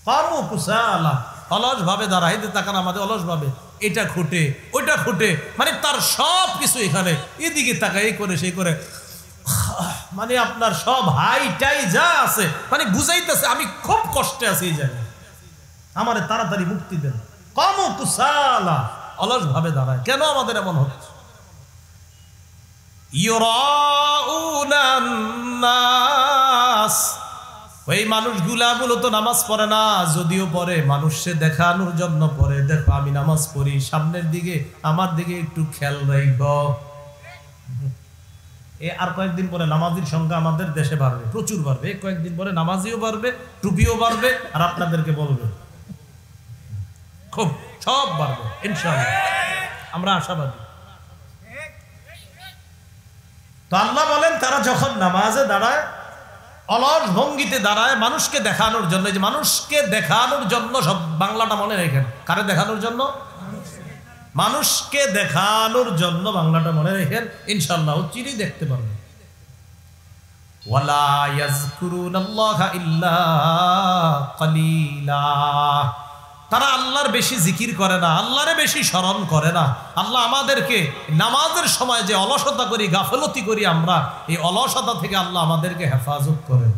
কামু কুসালা, অলস ভাবে দাঁড়াইতে তাকান, আমাদের অলস ভাবে এটা খুঁটে ওইটা খুঁটে, মানে তার সব কিছু এখানে, এদিকে তাকায়, এই করে সেই করে, মানে আপনার সব হাইটাই যা আছে, মানে বুঝাইতেছে আমি খুব কষ্টে আছি এই জায়গায়, আমারে তাড়াতাড়ি মুক্তি দেন। কামু কুসালা, অলস ভাবে দাঁড়ায়। কেন আমাদের এমন হচ্ছে? ইউরাউনান নাস, ওই মানুষগুলা মূলত নামাজ পড়ে না, যদিও পড়ে মানুষকে দেখানোর জন্য পড়ে, দেখো আমি নামাজ পড়ি, সামনের দিকে আমার দিকে একটু খেয়াল রাখবো। আর কয়েকদিন পরে নামাজির সংখ্যা আমাদের দেশে বাড়বে, প্রচুর বাড়বে। কয়েকদিন পরে নামাজিও বাড়বে, টুপিও বাড়বে, আর আপনাদেরকে বলবে খুব সব বাড়বে ইনশাআল্লাহ, আমরা আশাবাদী। তো আল্লাহ বলেন, তারা যখন নামাজে দাঁড়ায়, অলস ভঙ্গিতে দাঁড়ায়, মানুষকে দেখানোর জন্য। যে মানুষকে দেখানোর জন্য, সব বাংলাটা মনে রেখেন, কারে দেখানোর জন্য? মানুষকে দেখানোর জন্য, বাংলাটা মনে রেখেন, ইনশাআল্লাহ চিরই দেখতে পারবেন। ওয়ালা ইয়াযকুরুনাল্লাহা ইল্লা কালিলা, তারা আল্লাহর বেশি জিকির করে না, আল্লাহরে বেশি স্মরণ করে না। আল্লাহ আমাদেরকে নামাজের সময় যে অলসতা করি, গাফলতি করি আমরা, এই অলসতা থেকে আল্লাহ আমাদেরকে হেফাজত করেন।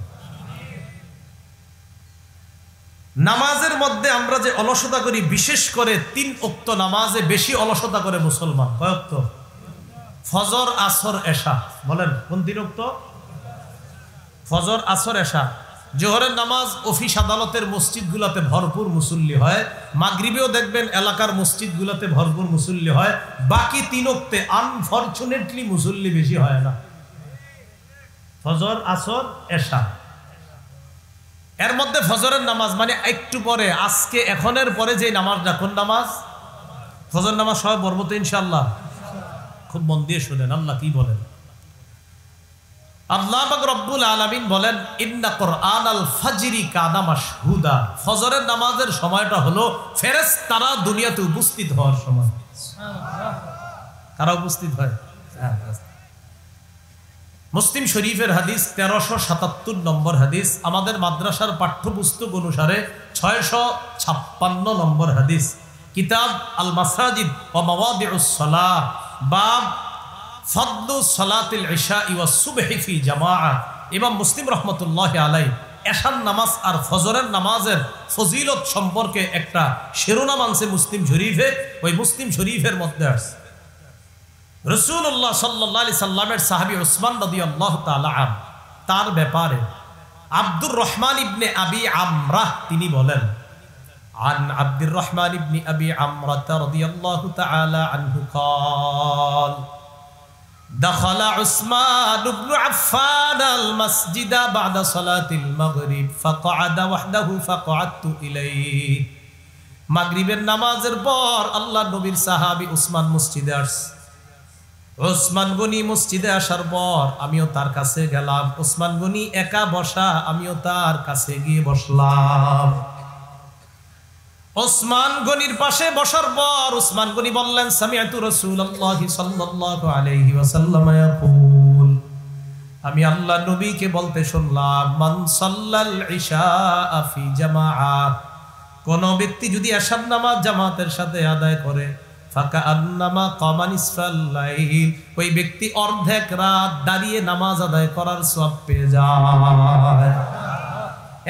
নামাজের মধ্যে আমরা যে অলসতা করি, বিশেষ করে 3 ওয়াক্ত নামাজে বেশি অলসতা করে মুসলমান। কয় ওয়াক্ত? ফজর, আসর, এশা। বলেন কোন 3 ওয়াক্ত? ফজর, আসর, এশা। জোহরের নামাজ অফিস আদালতের মসজিদগুলোতে ভরপুর মুসল্লি হয়, মাগরিবেও দেখবেন এলাকার মসজিদগুলোতে ভরপুর মুসল্লি হয়, বাকি তিন ওয়াক্তে আনফরচুনেটলি মুসল্লি বেশি হয় না। ফজর, আসর, এশা, এর মধ্যে ফজরের নামাজ মানে একটু পরে, আজকে এখনের পরে যে নামাজটা, কোন নামাজ? ফজর নামাজ সবাই পড়ব তো ইনশাআল্লাহ। খুব মন দিয়ে শুনেন আল্লাহ কি বলেন। আল্লাহ পাক রব্বুল আলামিন বলেন, ইন্না কুরআনাল ফাজরি কানা মাশহুদা, ফজরের নামাজের সময়টা হলো ফেরেশতারা দুনিয়াতে উপস্থিত হওয়ার সময়। কারা উপস্থিত হয়? মুসলিম শরীফের হাদিস 1377 নম্বর হাদিস, আমাদের মাদ্রাসার পাঠ্যপুস্তক অনুসারে 656 নম্বর হাদিস, কিতাব আল মাসাজিদ ওয়া মাওয়াদিউস সালাহ, বাব ফাদলু সালাতিল ইশা ওয়াস সুবহি ফি জামাআহ। ইমাম মুসলিম রাহমাতুল্লাহি আলাইহি এশার নামাজ আর ফজরের নামাজের ফজিলত সম্পর্কে একটা শিরোনাম আনছে মুসলিম শরীফে। ওই মুসলিম শরীফের মধ্যে আছে রাসূলুল্লাহ সাল্লাল্লাহু আলাইহি সাল্লামের সাহাবী উসমান রাদিয়াল্লাহু তাআলা আনহু, তার ব্যাপারে আব্দুর রহমান ইবনে আবি আমরাহ তিনি বলেন, আন আব্দুর রহমান ইবনে আবি আমরাহ রাদিয়াল্লাহু তাআলা আনহু قال دخل عثمان بن عفان المسجد بعد صلاة المغرب فقعد وحده فقعدت إليه। মাগরিবের নামাজের পর আল্লাহ নবীর সাহাবী উসমান মসজিদে আসছে। উসমান গনি মসজিদে আসার পর আমিও তার কাছে গেলাম। উসমান গনি একা বসা, আমিও তার কাছে গিয়ে বসলাম। উসমান গনির পাশে বসার পর উসমান গনি বললেন, সামিআতু রাসূলুল্লাহি সাল্লাল্লাহু আলাইহি ওয়াসাল্লাম ইয়াকুল, আমি আল্লাহ নবীকে বলতে শুনলাম, মান সাল্লাল ইশা ফি জামাআহ, কোন ব্যক্তি যদি এশার নামাজ জামাতের সাথে আদায় করে, ফাকাআন্নামা কামা নিসফাল লাইল, ওই ব্যক্তি অর্ধেক রাত দাঁড়িয়ে নামাজ আদায় করার সওয়াব পেয়ে যায়।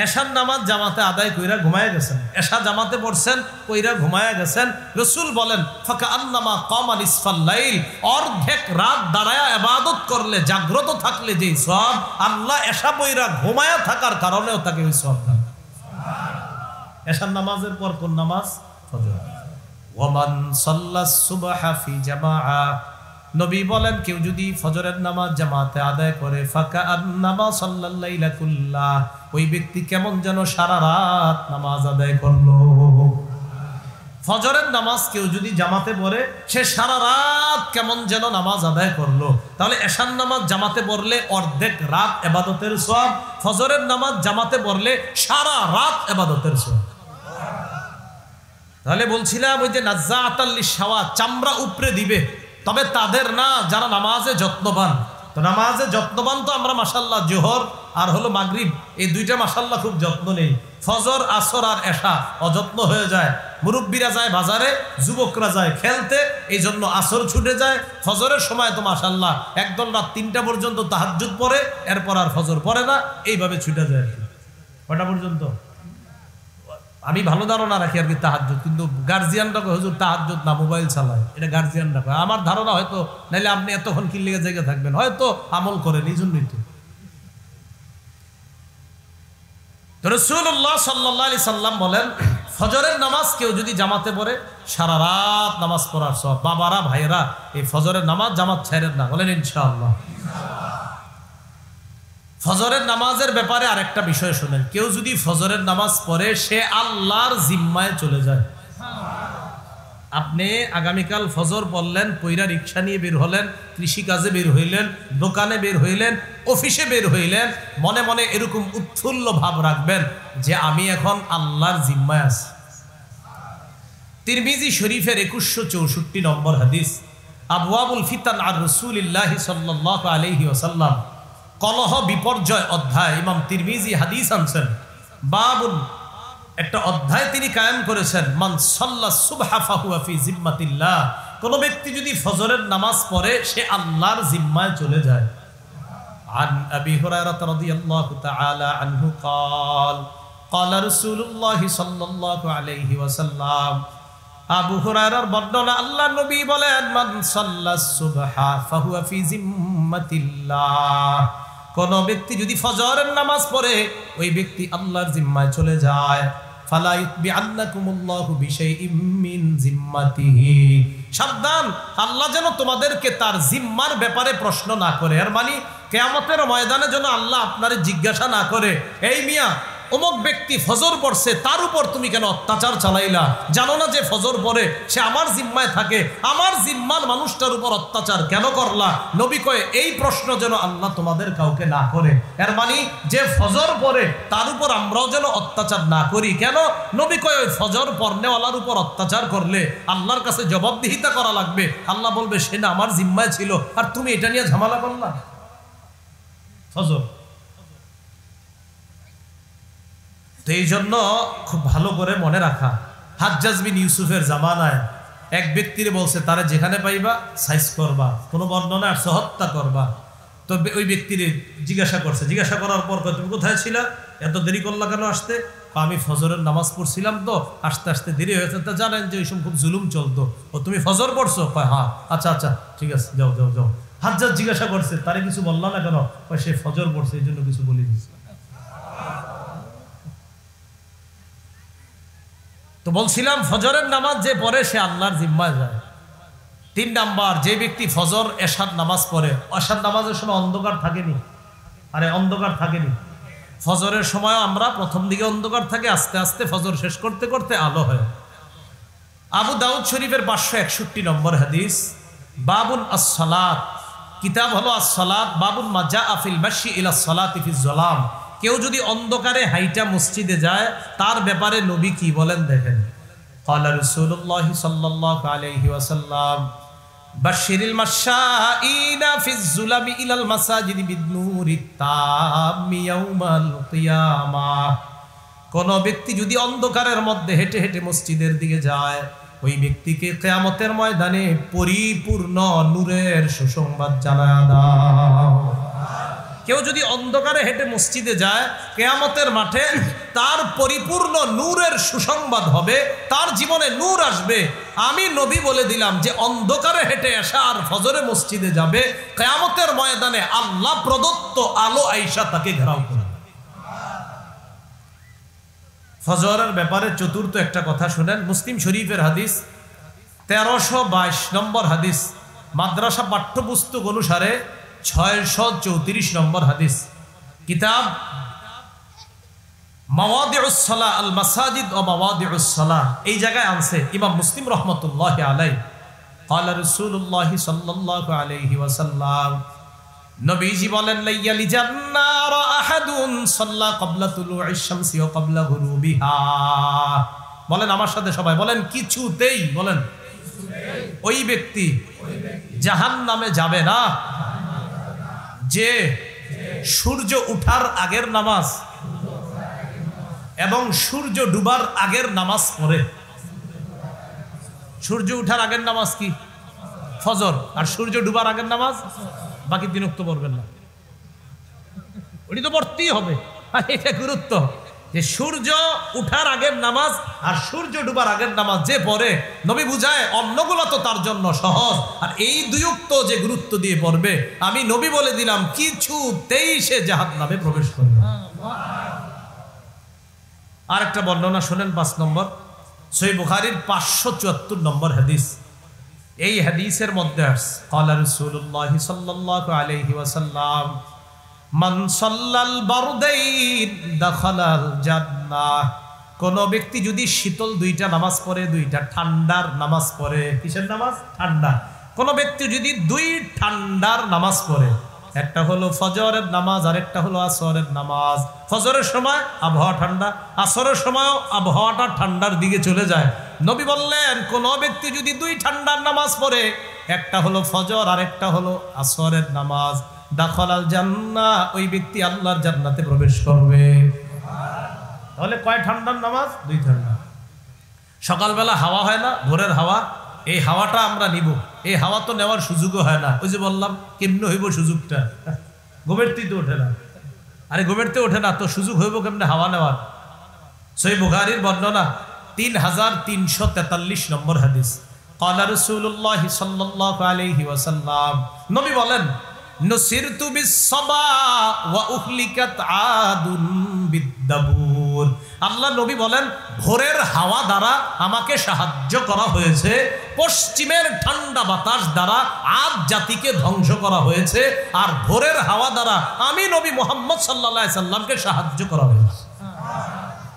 এশার নামাজ জামাতে আদায় কইরা ঘুমায় গেছেন, এশা জামাতে পড়ছেন, কইরা ঘুমায় গেছেন। রাসূল বলেন, ফাকাআন্নামা কামা নিসফাল লাইল, অর্ধেক রাত দাঁড়ায়া ইবাদত করলে, জাগ্রত থাকলে যেই সওয়াব, আল্লাহ এশা পড়া ঘুমায়া থাকার কারণেও তাকে ওই সওয়াব দেন। এশার নামাজের পর কোন নামাজ? ফজর। ওয়ামান সাল্লাস সুবহা ফি জামাআহ, নবী বলেন কেউ যদি ফজরের নামাজ জামাতে আদায় করে, ফাকাআন্নামা সাল্লাল লাইলা কুল্লাহ, ওই ব্যক্তি কেমন যেন সারা রাত নামাজ আদায় করলো। ফজরের নামাজ কেউ যদি জামাতে পড়ে, সে সারা রাত কেমন যেন নামাজ আদায় করলো। তাহলে এশার নামাজ জামাতে পড়লে অর্ধেক রাত ইবাদতের সওয়াব, ফজরের নামাজ জামাতে পড়লে সারা রাত ইবাদতের সওয়াব। তাহলে বলছিলাম ওই যে নাজ্জাআতাল লিশাওয়া, চামড়া উপরে দিবে, তবে তাদের না যারা নামাজে যত্নবান। তো নামাজে যত্নবান তো আমরা মাশাআল্লাহ জোহর আর হলো মাগরিব, এই দুইটা মাশাআল্লাহ খুব যত্ন নেই। ফজর, আসর আর এশা অযত্ন হয়ে যায়। মুরব্বীরা যায় বাজারে, যুবকরা যায় খেলতে, এই জন্য আসর ছুটে যায়। ফজরের সময় তো মাশাআল্লাহ একদল রাত 3টা পর্যন্ত তাহাজ্জুদ পড়ে, এরপর আর ফজর পড়ে না, এইভাবে ছুটে যায়। কটা পর্যন্ত? আমি ভালো ধারণা রাখি আর কি তাহাজ্জুদ, কিন্তু গার্জিয়ানরা কয় হুজুর তাহাজ্জুদ না, মোবাইল চালায়, এটা গার্জিয়ানরা কয়। আমার ধারণা হয়তো, নাইলে আপনি এতক্ষণ কি লেগে জায়গা থাকবেন, হয়তো আমল করেন, এই জন্যই তো। রাসূলুল্লাহ সাল্লাল্লাহু আলাইহি সাল্লাম বলেন, ফজরের নামাজ কেউ যদি জামাতে পড়ে, সারা রাত নামাজ পড়ার সওয়াব। বাবারা, ভাইয়েরা, এই ফজরের নামাজ জামাত ছাড়েন না, বলেন ইনশাআল্লাহ। ফজরের নামাজের ব্যাপারে আরেকটা বিষয় শুনেন, কেউ যদি ফজরের নামাজ পড়ে, সে আল্লাহর জিম্মায় চলে যায়। আপনি আগামীকাল ফজর পড়লেন, পয়রা রিক্সা নিয়ে বের হলেন, কৃষিকাজে বের হইলেন, দোকানে বের হইলেন, অফিসে বের হইলেন, মনে মনে এরকম উৎফুল্ল ভাব রাখবেন যে আমি এখন আল্লাহর জিম্মায় আছি। তিরমিজি শরীফের 2164 নম্বর হাদিস, আবওয়াবুল ফিতান আর রাসূলিল্লাহি সাল্লাল্লাহু আলাইহি ওয়াসাল্লাম, কলহ বিপর্যয় অধ্যায়, ইমাম তিরমিজি হাদিস আনছেন। বাবুন, একটা অধ্যায় তিনি কায়েম করেছেন, মান সাল্লাস সুবহা ফাহুয়া ফি জিম্মাতিল্লাহ, কোন ব্যক্তি যদি ফজরের নামাজ পড়ে, সে আল্লাহর জিম্মায় চলে যায়। আন আবি হুরায়রা রাদিয়াল্লাহু তাআলা আনহু قال قال رسول الله সাল্লাল্লাহু আলাইহি ওয়াসাল্লাম, আবু হুরায়রার বর্ণনা, আল্লাহর নবী বলেন, মান সাল্লাস সুবহা ফাহুয়া ফি জিম্মাতিল্লাহ, কোন ব্যক্তি যদি ফজরের নামাজ পড়ে ওই ব্যক্তি আল্লাহর জিম্মায় চলে যায়, ফালা ইউতবিআন্নাকুমুল্লাহু বিশাইইম মিন জিম্মাতিহি, সাবধান আল্লাহ যেন তোমাদেরকে তার জিম্মার ব্যাপারে প্রশ্ন না করে। এর মানে কিয়ামতের ময়দানে যেন আল্লাহ আপনারে জিজ্ঞাসা না করে, এই মিয়া অমুক ব্যক্তি ফজর পড়ছে তার উপর তুমি কেন অত্যাচার চালাইলা, জানো না যে ফজর পড়ে সে আমার জিম্মায় থাকে, আমার জিম্মার মানুষটার উপর অত্যাচার কেন করলা? নবী কয় এই প্রশ্ন যেন আল্লাহ তোমাদের কাউকে না করে। এর মানে যে ফজর পড়ে তার উপর আমরাও যেন অত্যাচার না করি। কেন? নবী কয় ওই ফজর পড়নেওয়ালার উপর অত্যাচার করলে আল্লাহর কাছে জবাবদিহিতা করা লাগবে। আল্লাহ বলবে সে না আমার জিম্মায় ছিল আর তুমি এটা নিয়ে ঝামেলা করলা। ফজর তো এই জন্য খুব ভালো করে মনে রাখা, হাজ্জাজ বিন ইউসুফের জামানায় এক ব্যক্তির বলছে তারা যেখানে পাইবা সাইজ করবা, কোনো বর্ণনা আর হত্যা করবা। তো ওই ব্যক্তির জিজ্ঞাসা করছে, জিজ্ঞাসা করার পর তুমি কোথায় ছিলা, এত দেরি করলা কেন আসতে? আমি ফজরের নামাজ পড়ছিলাম তো আসতে আসতে দেরি হয়েছে। তা জানেন যে ওই সময় খুব জুলুম চলতো। ও তুমি ফজর পড়ছো? হ্যাঁ। আচ্ছা আচ্ছা ঠিক আছে, যাও যাও যাও। হাজ্জাজ জিজ্ঞাসা করছে তারে কিছু বললা না কেন? সে ফজর পড়ছে এই জন্য কিছু বলিনি। তো বলছিলাম ফজরের নামাজ যে পড়ে সে আল্লাহর জিম্মায় যায়। 3 নাম্বার, যে ব্যক্তি ফজর এশার নামাজ পড়ে, এশার নামাজের সময় অন্ধকার থাকেনি, আরে অন্ধকার থাকেনি। ফজরের সময় আমরা প্রথম দিকে অন্ধকার থাকে, আস্তে আস্তে ফজর শেষ করতে করতে আলো হয়। আবু দাউদ শরীফের 561 নম্বর হাদিস, বাবুন আস-সালাত, কিতাব হলো আস-সালাত, বাবুন মা জাআ ফিল মাশি ইলা সালাতি ফিজ যালাম। কেউ যদি অন্ধকারে হাইটা মসজিদে যায় তার ব্যাপারে নবী কি বলেন দেখেন। ক্বালা রাসূলুল্লাহ সাল্লাল্লাহু আলাইহি ওয়াসাল্লাম বাশশিরিল মাশাঈনা ফিজ যুলামি ইলাল মাসাজিদি বিন-নূরিত তাম্মি ইয়াউমাল কিয়ামাহ। কোন ব্যক্তি যদি অন্ধকারের মধ্যে হেঁটে হেঁটে মসজিদের দিকে যায় ওই ব্যক্তিকে কিয়ামতের ময়দানে পরিপূর্ণ নূরের সুসংবাদ জানায়া দাও। কেউ যদি অন্ধকারে হেঁটে মসজিদে যায় কিয়ামতের মাঠে তার পরিপূর্ণ নূরের সুসংবাদ হবে, তার জীবনে নূর আসবে। আমি নবী বলে দিলাম যে অন্ধকারে হেঁটে আসা আর ফজরে মসজিদে যাবে, কিয়ামতের ময়দানে আল্লাহ প্রদত্ত আলো আইসা তাকে ঘেরাও করে। ফজরের ব্যাপারে চতুর্থ একটা কথা শুনেন, মুসলিম শরীফের হাদিস 1322 নম্বর হাদিস, মাদ্রাসা পাঠ্যপুস্তক অনুসারে 634 নম্বর হাদিস, কিতাব মাওয়াদিউস সালাহ আল মাসাজিদ ও মাওয়াদিউস সালাহ, এই জায়গায় আনছে ইমাম মুসলিম রহমতুল্লাহি আলাইহি। ক্বালা রাসূলুল্লাহ সাল্লাল্লাহু আলাইহি ওয়াসাল্লাম, নবীজি বলেন লাইয়ালি জান্নার আহাদুন সাল্লা ক্বাবলা তুলুইশ শামসি ওয়া ক্বাবলা গুরুবিহা। বলেন আমার সাথে সবাই বলেন, কিছুতেই বলেন ওই ব্যক্তি জাহান্নামে যাবে না যে সূর্য উঠার আগের নামাজ এবং সূর্য ডুবার আগের নামাজ পড়ে। সূর্য উঠার আগের নামাজ কি? ফজর। আর সূর্য ডুবার আগের নামাজ বাকি 3 ওয়াক্ত পড়বেন না, ওটি তো পড়তেই হবে। আর এটা গুরুত্ব যে সূর্য উঠার আগের নামাজ আর সূর্য ডুবার আগের নামাজ যে পড়ে, নবী বুঝায় অন্যগুলো তো তার জন্য সহজ, আর এই 2 ওয়াক্ত যে গুরুত্ব দিয়ে পড়বে, আমি নবী বলে দিলাম কিছুতেই সে জাহান্নামে প্রবেশ করবে। আর একটা বর্ণনা শোনেন, 5 নম্বর, সহিহ বুখারীর 574 নম্বর হাদিস। এই হাদিসের মধ্যে আছে ক্বালা রাসূলুল্লাহ সাল্লাল্লাহু আলাইহি ওয়াসাল্লাম মান সাল্লাল বারদাইন দাখালাল জান্নাহ। কোন ব্যক্তি যদি শীতল 2টা নামাজ পড়ে, 2টা ঠান্ডার নামাজ পড়ে, কিসের নামাজ? ঠান্ডা। কোন ব্যক্তি যদি 2 ঠান্ডার নামাজ পড়ে, একটা হলো ফজরের নামাজ আর একটা হলো আসরের নামাজ। ফজরের সময় আবহাওয়া ঠান্ডা, আসরের সময় আবহাওয়াটা ঠান্ডার দিকে চলে যায়। নবী বললেন কোন ব্যক্তি যদি 2 ঠান্ডার নামাজ পড়ে, একটা হলো ফজর আর একটা হলো আসরের নামাজ, দাখালাল জান্নাহ, ওই ব্যক্তি আল্লাহর জান্নাতে প্রবেশ করবে। তাহলে কয় ঠান্ডার নামাজ? 2 ঠান্ডা। সকালবেলা হাওয়া হয় না, ভোরের হাওয়া, এই হাওয়াটা আমরা নিব। এই হাওয়া তো নেওয়ার সুযোগও হয় না। ওই যে বললাম কেমনে হইব সুযোগটা? ঘুমেরতেই তো ওঠে না। আরে ঘুমেরতে ওঠে না তো সুযোগ হইব কেমনে হাওয়া নেওয়ার? সহিহ বুখারীর বর্ণনা 3343 নম্বর হাদিস। ক্বালা রাসূলুল্লাহ সাল্লাল্লাহু আলাইহি ওয়াসাল্লাম, নবী বলেন নুসিরতু বিস-সাবা ওয়া উহলিকাত আদুন বিদ-দাবুর। আল্লাহ নবী বলেন ভোরের হাওয়া দ্বারা আমাকে সাহায্য করা হয়েছে, পশ্চিমের ঠান্ডা বাতাস দ্বারা আদ জাতিকে ধ্বংস করা হয়েছে, আর ভোরের হাওয়া দ্বারা আমি নবী মুহাম্মদ সাল্লাল্লাহু আলাইহি সাল্লামকে সাহায্য করা হয়েছে।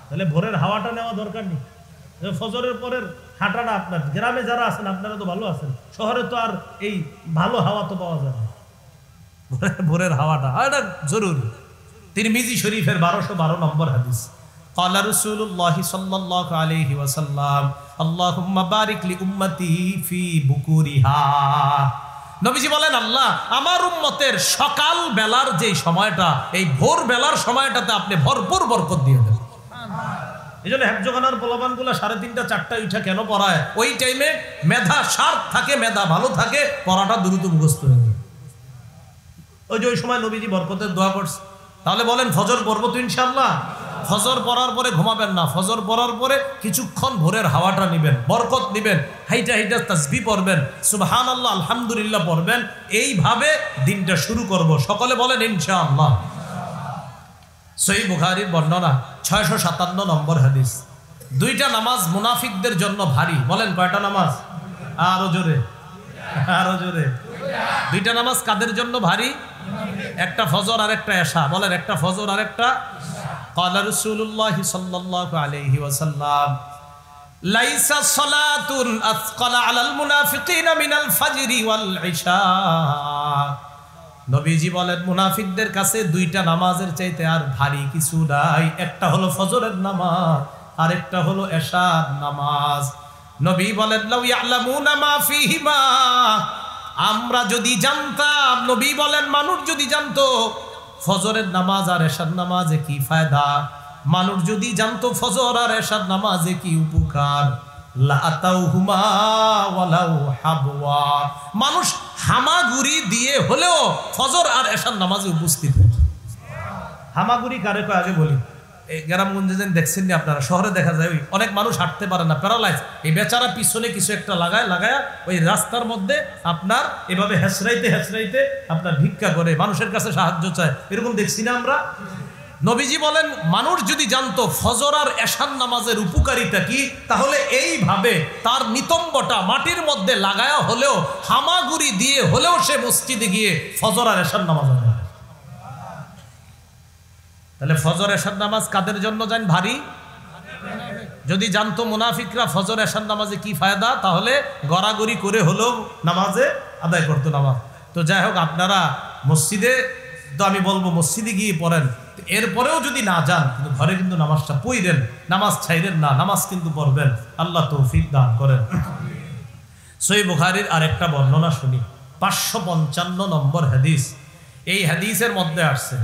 তাহলে ভোরের হাওয়াটা নেওয়া দরকার নেই। ফজরের পরের হাঁটাটা আপনার গ্রামে যারা আছেন আপনারা তো ভালো আছেন, শহরে তো আর এই ভালো হাওয়া তো পাওয়া যায় না। ভোরের হাওয়াটা এটা জরুরি। তিরমিজি শরীফের 1212 নম্বর হাদিস, قال رسول الله صلى الله عليه وسلم اللهم بارك لأمتي في بكورها। নবীজি বলেন আল্লাহ আমার উম্মতের সকাল বেলার যে সময়টা, এই ভোর বেলার সময়টাতে আপনি ভরপুর বরকত দিয়ে দেন। এই জন্য হেফজখানার পোলাপানগুলা 3:30 4টায় উঠা কেন পড়ায়? ওই টাইমে মেধা শার্প থাকে, মেধা ভালো থাকে, পড়াটা দ্রুত মুখস্থ হয়ে যায়। ওই যে ওই সময় নবীজি বরকতের দোয়া করছে। তাহলে বলেন ফজর পড়বো তো ইনশাআল্লাহ? ফজর পড়ার পরে ঘুমাবেন না, ফজর পড়ার পরে কিছুক্ষণ ভোরের হাওয়াটা নেবেন, বরকত নেবেন, হাইটা হাইটা তাসবিহ পড়বেন, সুবহানাল্লাহ আলহামদুলিল্লাহ পড়বেন। এইভাবে দিনটা শুরু করব। সকলে বলেন ইনশাআল্লাহ। সহিহ বুখারীর বর্ণনা 657 নম্বর হাদিস, দুইটা নামাজ মুনাফিকদের জন্য ভারী। বলেন কয়টা নামাজ? আরো জোরে, আরো জোরে। দুইটা নামাজ কাদের জন্য ভারী? একটা ফজর আর একটা এশা। বলেন একটা ফজর আর একটা। قال رسول الله صلى الله عليه وسلم ليس صلاة أثقل على المنافقين من الفجر والعشاء। নবীজি বলেন মুনাফিকদের কাছে দুইটা নামাজের চাইতে আর ভারী কিছু নাই। একটা হলো ফজরের নামাজ আর একটা হলো এশার নামাজ। নবী বলেন লাউ ইয়ালামুনা মা ফীহিমা, আমরা যদি জানতাম, নবী বলেন মানুষ যদি জানতো ফজরের নামাজ আর এশার নামাজে কি ফায়দা, মানুষ যদি জানতো ফজর আর এশার নামাজে কি উপকার, লাতাউহুমা ওয়ালাউ হাবওয়া, মানুষ হামাগুড়ি দিয়ে হলেও ফজর আর এশার নামাজে উপস্থিত হতো। হামাগুড়ি কারে কয় আগে বলি। এই গ্রামগঞ্জে যেন দেখছেন না আপনারা, শহরে দেখা যায় অনেক মানুষ হাঁটতে পারে না, প্যারালাইজ। এই বেচারা পিছনে কিছু একটা লাগায় ওই রাস্তার মধ্যে আপনার এভাবে হেসরাইতে হেসরাইতে আপনার ভিক্ষা করে, মানুষের কাছে সাহায্য চায়, এরকম দেখছি না আমরা। নবীজি বলেন মানুষ যদি জানতো ফজর আর এশার নামাজের উপকারিতা কি, তাহলে এইভাবে তার নিতম্বটা মাটির মধ্যে লাগায়া হলেও, হামাগুড়ি দিয়ে হলেও সে মসজিদে গিয়ে ফজর আর এশার নামাজ পড়ে। তাহলে ফজর এশার নামাজ কাদের জন্য জান ভারী? যদি জানতো মুনাফিকরা ফজর এশার নামাজে কি ফায়দা, তাহলে গড়াগড়ি করে হলেও নামাজে আদায় করতো নামাজ। তো যাই হোক, আপনারা মসজিদে, তো আমি বলবো মসজিদে গিয়ে পড়েন, এরপরেও যদি না যান কিন্তু ঘরে কিন্তু নামাজটা পড়েন, নামাজ ছাইরেন না, নামাজ কিন্তু পড়বেন। আল্লাহ তৌফিক দান করেন। সহিহ বুখারীর আরেকটা বর্ণনা শুনি, 555 নম্বর হাদিস। এই হাদিসের মধ্যে আসছে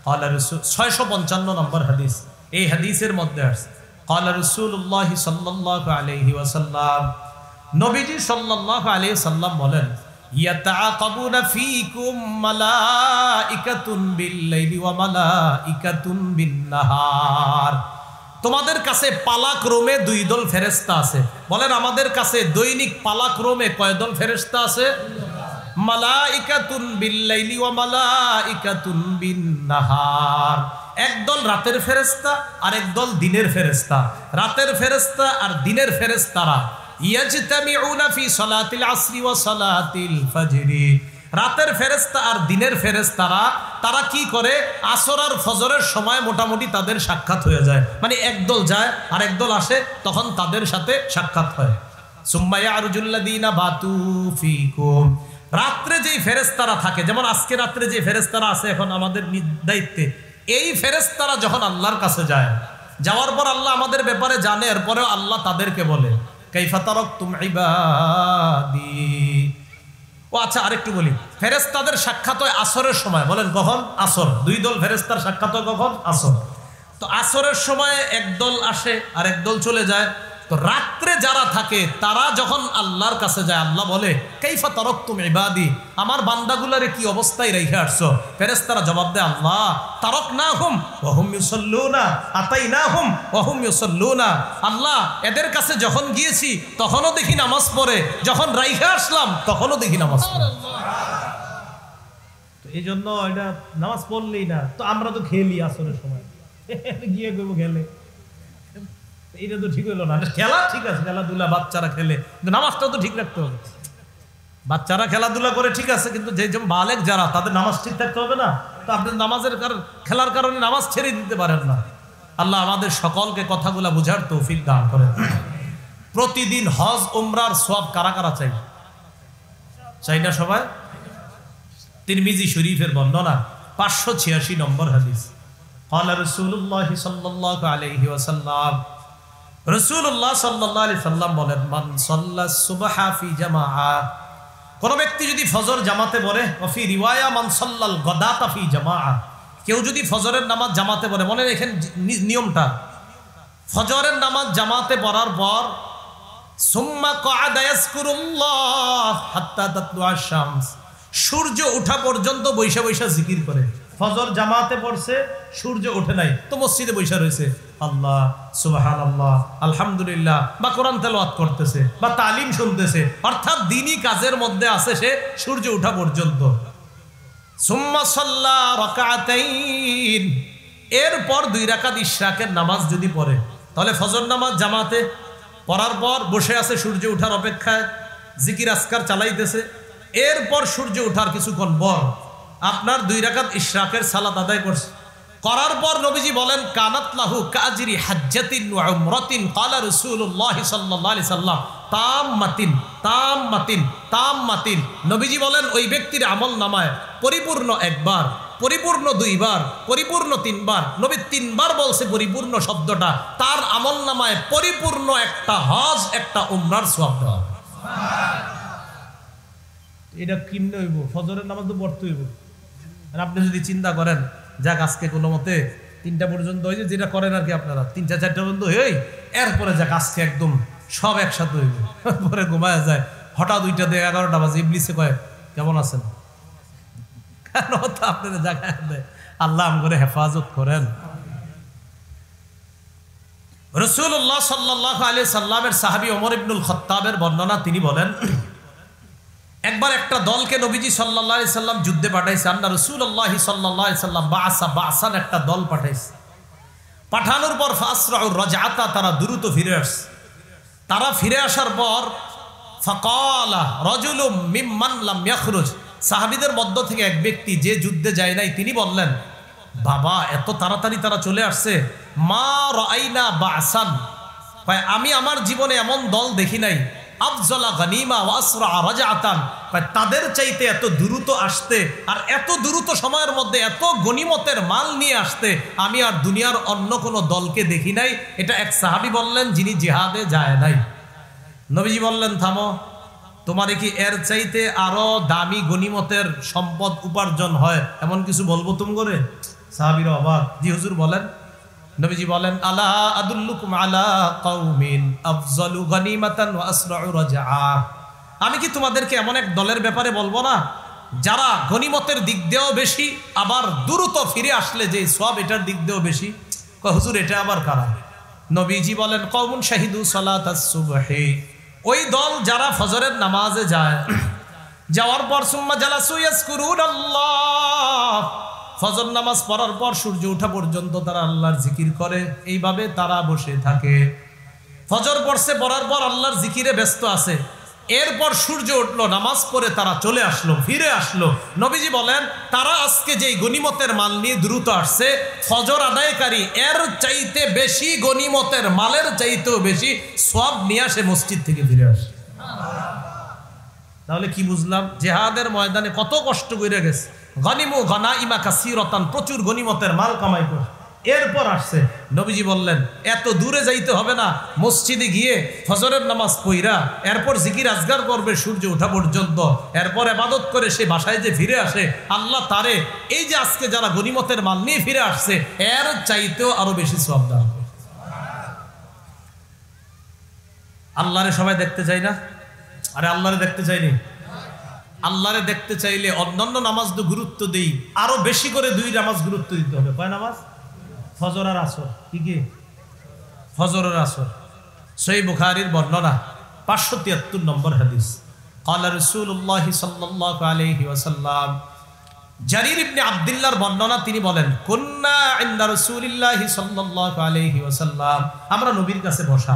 قال رسول 655 নম্বর হাদিস। এই হাদিসের মধ্যে আসছে قال رسول الله صلى الله عليه وسلم, নবীজি সাল্লাল্লাহু আলাইহি সাল্লাম বলেন ইয়াতাআকাবুনা ফীকুম মালাইকাতুন বিল-লাইলি ওয়া মালাইকাতুন বিন-নাহার। তোমাদের কাছে পালাক্রমে 2 দল ফেরেশতা আছে। বলেন আমাদের কাছে দৈনিক পালাক্রমে কয় দল ফেরেশতা আছে? মালাইকাতুন বিল-লাইলি ওয়া মালাইকাতুন বিন-নাহার। একদল রাতের ফেরেশতা আর একদল দিনের ফেরেশতা। রাতের ফেরেশতা আর দিনের ফেরেশতারা ইয়াজতামিউনা ফি সালাতিল আসরি ওয়া সালাতিল ফজরি। রাতের ফেরেশতা আর দিনের ফেরেশতারা তারা কি করে, আসর আর ফজরের সময় মোটামুটি তাদের সাক্ষাৎ হয়ে যায়। মানে একদল যায় আর একদল আসে, তখন তাদের সাথে সাক্ষাৎ হয়। সুম্মা ইয়ারজুল্লাযিনা বাতু ফীকুম। রাত্রে যেই ফেরেশতারা থাকে, যেমন আজকে রাত্রে যে ফেরেশতারা আছে এখন আমাদের দায়িত্বে, এই ফেরেশতারা যখন আল্লাহর কাছে যায়, যাওয়ার পর আল্লাহ আমাদের ব্যাপারে জানে, এরপরেও আল্লাহ তাদেরকে বলে কাইফা তারাকতুম ইবাদি। ও আচ্ছা, আরেকটু বলি, ফেরেশতাদের সাক্ষাৎ হয় আসরের সময়। বলেন কখন? আসর। 2 দল ফেরেশতার সাক্ষাৎ হয় কখন? আসর। তো আসরের সময় একদল আসে আর একদল চলে যায়। তো রাত্রে যারা থাকে তারা যখন আল্লাহর কাছে যায়, আল্লাহ বলে কাইফা তারাকতুম ইবাদি, আমার বান্দাগুলারে কি অবস্থায় রেখে আসছো? ফেরেশতারা জবাব দেয় আল্লাহ তারাকনাহুম ওয়া হুম ইউসাল্লুনা আতাইনাহুম ওয়া হুম ইউসাল্লুনা। আল্লাহ এদের কাছে যখন গিয়েছি তখনও দেখি নামাজ পড়ে, যখন রাইখা আসলাম তখনও দেখি নামাজ পড়ে। এই জন্য এটা নামাজ পড়লেই না তো আমরা তো খেলি আসরের সময় গিয়ে করবো খেলে, এটা তো ঠিক হইলো না। খেলা ঠিক আছে, খেলাধুলা বাচ্চারা খেলে, কিন্তু নামাজটাও তো ঠিক রাখতে হবে। বাচ্চারা খেলাধুলা করে ঠিক আছে, কিন্তু যে বালেক যারা তাদের নামাজ ঠিক থাকতে হবে না। তো আপনি নামাজের খেলার কারণে নামাজ ছেড়ে দিতে পারেন না। আল্লাহ আমাদের সকলকে কথাগুলা বুঝার তৌফিক দান করেন। প্রতিদিন হজ উমরার সওয়াব কারা কারা চাই? চাই না সবাই? তিরমিজি শরীফের বর্ণনা 586 নম্বর হাদিস। قال رسول الله صلى الله عليه وسلم, রাসূলুল্লাহ সাল্লাল্লাহু আলাইহি সাল্লাম বলেন, মান সাল্লাস সুবহা ফি জামাআ, কোন ব্যক্তি যদি ফজর জামাতে পড়ে, ওয়া ফি রিওয়ায়া মান সাল্লাল গাদাতা ফি জামাআ, কেউ যদি ফজরের নামাজ জামাতে পড়ে, মনে রাখেন নিয়মটা, ফজরের নামাজ জামাতে পড়ার পর সুম্মা ক্বাদা ইয়াজকুরুল্লাহ হাত্তা তাতলুআ শামস, সূর্য ওঠা পর্যন্ত বৈশা বৈশা জিকির করে। ফজর জামাতে পড়ছে, সূর্য ওঠে নাই, তো মসজিদে বৈশা রয়েছে, আল্লাহ সুবহানাল্লাহ আলহামদুলিল্লাহ, বা কোরআন তেলাওয়াত করতেছে বা তালিম শুনতেছে, অর্থাৎ দ্বীনি কাজের মধ্যে আছে সে সূর্য ওঠা পর্যন্ত। সুম্মা সাল্লা রাকাতাইন, এরপর 2 রাকাত ইশরাকের নামাজ যদি পড়ে, তাহলে ফজর নামাজ জামাতে পড়ার পর বসে আছে সূর্য ওঠার অপেক্ষায়, জিকির আজকার চালাইতেছে। এরপর সূর্য ওঠার কিছুক্ষণ পর আপনার 2 রাকাত ইশরাকের সালাত আদায় করছে, করার পর নবীজি বলেন, কানাত লাহু কাজরি হাজ্জাতিন ওয়া উমরাতিন, ক্বালা রাসূলুল্লাহ সাল্লাল্লাহু আলাইহি সাল্লাম তাম্মাতিন তাম্মাতিন তাম্মাতিন। নবীজি বলেন ওই ব্যক্তির আমল নামায় পরিপূর্ণ একবার, পরিপূর্ণ 2 বার, পরিপূর্ণ 3 বার, নবী 3 বার বলছে পরিপূর্ণ শব্দটা, তার আমল নামায় পরিপূর্ণ একটা হজ একটা উমরার সওয়াব দেওয়া। এটা কিমনে হইব? ফজরের নামাজ তো পড়তে হইব। আর আপনি যদি চিন্তা করেন, যাক আজকে কোনো মতে 3টা পর্যন্ত হয়েছে, যেটা করেন আর কি আপনারা 3টা 4টা পর্যন্ত হই, এরপরে যাক আজকে একদম সব একসাথে হইব, পরে ঘুমায় যায়, হঠাৎ 2টা থেকে 11টা বাজে ইবলিসে কয় কেমন আছেন, কেন তো আপনারা জায়গায় দেয়। আল্লাহ আমগরে হেফাজত করেন। রাসূলুল্লাহ সাল্লাল্লাহু আলাইহি সাল্লামের সাহাবী ওমর ইবনুল খাত্তাবের বর্ণনা, তিনি বলেন, একবার একটা দলকে নবীজি সাল্লাল্লাহু আলাইহি সাল্লাম যুদ্ধে পাঠাইছে। আন্না রাসূলুল্লাহ সাল্লাল্লাহু আলাইহি সাল্লাম বাসান একটা দল পাঠাইছে। পাঠানোর পর ফাসরাউর রাজআতা, তারা দ্রুত ফিরে আসছে। তারা ফিরে আসার পর ফাকালা রাজুলুম মিম্মান লাম ইয়াখরুজ, সাহাবীদের মধ্য থেকে এক ব্যক্তি যে যুদ্ধে যায় নাই, তিনি বললেন, বাবা এত তাড়াতাড়ি তারা চলে আসছে, মা রাআইনা বাসান, আমি আমার জীবনে এমন দল দেখি নাই, আফজলা গনিমা ওয়া আসরা রাজআতান, তাদের চাইতে এত দ্রুত আসতে আর এত দ্রুত সময়ের মধ্যে এত গনিমতের মাল নিয়ে আসতে আমি আর দুনিয়ার অন্য কোনো দলকে দেখি নাই। এটা এক সাহাবী বললেন যিনি জিহাদে যায় নাই। নবীজি বললেন, থামো, তোমার কি এর চাইতে আরো দামি গনিমতের সম্পদ উপার্জন হয় এমন কিছু বলবো তুমি করে? সাহাবীরা অবাক, জি হুজুর বলেন। নবীজি বলেন, আলা আদুল্লুকুম আলা কওমিন আফজালু গনিমাতান ওয়া আসরাউ রাজআ, আমি কি তোমাদেরকে এমন এক দলের ব্যাপারে বলবো না যারা গনিমতের দিক দিয়েও বেশি, আবার দ্রুত ফিরে আসলে যে সওয়াব এটার দিক দিয়েও বেশি? কয় হুজুর এটা আবার কারা? নবীজি বলেন, কওমুন শাহিদু সালাতাস সুবহি, ওই দল যারা ফজরের নামাজে যায়, যাওয়ার পর সুম্মা জালাসু ইয়াজকুরুনাল্লাহ, ফজর নামাজ পড়ার পর সূর্য ওঠা পর্যন্ত তারা আল্লাহর জিকির করে, এইভাবে তারা বসে থাকে। ফজর পড়ছে, পড়ার পর আল্লাহর জিকিরে ব্যস্ত আছে, এরপর সূর্য উঠলো, নামাজ পড়ে তারা চলে আসলো, ফিরে আসলো। নবীজি বলেন, তারা আজকে যেই গনিমতের মাল নিয়ে দ্রুত আসছে, ফজর আদায়কারী এর চাইতে বেশি গনিমতের মালের চাইতেও বেশি সওয়াব নিয়ে আসে মসজিদ থেকে ফিরে আসে। তাহলে কি বুঝলাম? জিহাদের ময়দানে কত কষ্ট করে গেছে, গনিমু গনাইমা কাসীরাতান, প্রচুর গনিমতের মাল কামাই করে এরপর আসছে। নবীজি বললেন, এত দূরে যাইতে হবে না, মসজিদে গিয়ে ফজরের নামাজ পড়া, এরপর জিকির আজগার করবে সূর্য ওঠা পর্যন্ত, এরপর ইবাদত করে সে বাসায় যে ফিরে আসে, আল্লাহ তারে এই যে আজকে যারা গনিমতের মাল নিয়ে ফিরে আসছে এর চাইতেও আরো বেশি সওয়াব দান করে। আল্লাহরে সবাই দেখতে চাই না? আরে আল্লাহরে দেখতে চাইনি? আল্লাহরে দেখতে চাইলে অন্যান্য নামাজ তো গুরুত্ব দেই, আরো বেশি করে 2 নামাজ গুরুত্ব দিতে হবে। কয় নামাজ? ফজর আর আসর। কি কি? ফজর আর আসর। সহিহ বুখারীর বর্ণনা 573 নম্বর হাদিস। ক্বালা রাসূলুল্লাহ সাল্লাল্লাহু আলাইহি ওয়াসাল্লাম, জারির ইবনে আব্দুল্লাহর বর্ণনা, তিনি বলেন কুন্না ইনদা রাসূলিল্লাহি সাল্লাল্লাহু আলাইহি ওয়াসাল্লাম, আমরা নবীর কাছে বসা।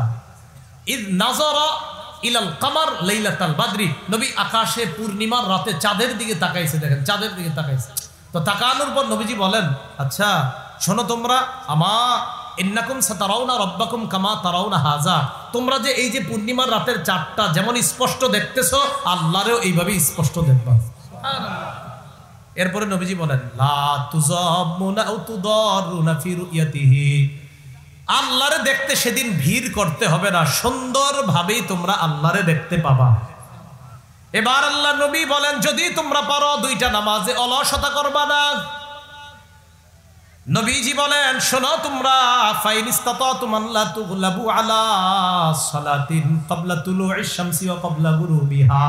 ইদ নাযারা ইলাল কামার লাইলাতাল বাদরি, নবী আকাশে পূর্ণিমার রাতে চাঁদের দিকে তাকাইছে, দেখেন চাঁদের দিকে তাকাইছে। তো তাকানোর পর নবীজি বলেন, আচ্ছা শোনো তোমরা, আমা ইন্নাকুম সাতারাউনা রাব্বাকুম কামা তারাউনা হাযা, তোমরা যে এই যে পূর্ণিমার রাতের চাঁদটা যেমন স্পষ্ট দেখতেছো, আল্লাহরেও এইভাবে স্পষ্ট দেখবা। এরপরে নবীজি বলেন লা তুযাম্মুনা আও তুদারুনা ফি রুয়াতিহি, আল্লাহরে দেখতে সেদিন ভিড় করতে হবে না, সুন্দরভাবেই তোমরা আল্লাহরে দেখতে পাবা। এবার আল্লাহ নবী বলেন যদি তোমরা পারো দুইটা নামাজে অলসতা করবা না। নবীজি বলেন শোনো তোমরা, ফাইন ইসতাতাতুম আল্লা তুগলাবু আলা সালাতিন ক্বাবলা তুলুইশ শামসি ওয়া ক্বাবলা গুরুবিহা,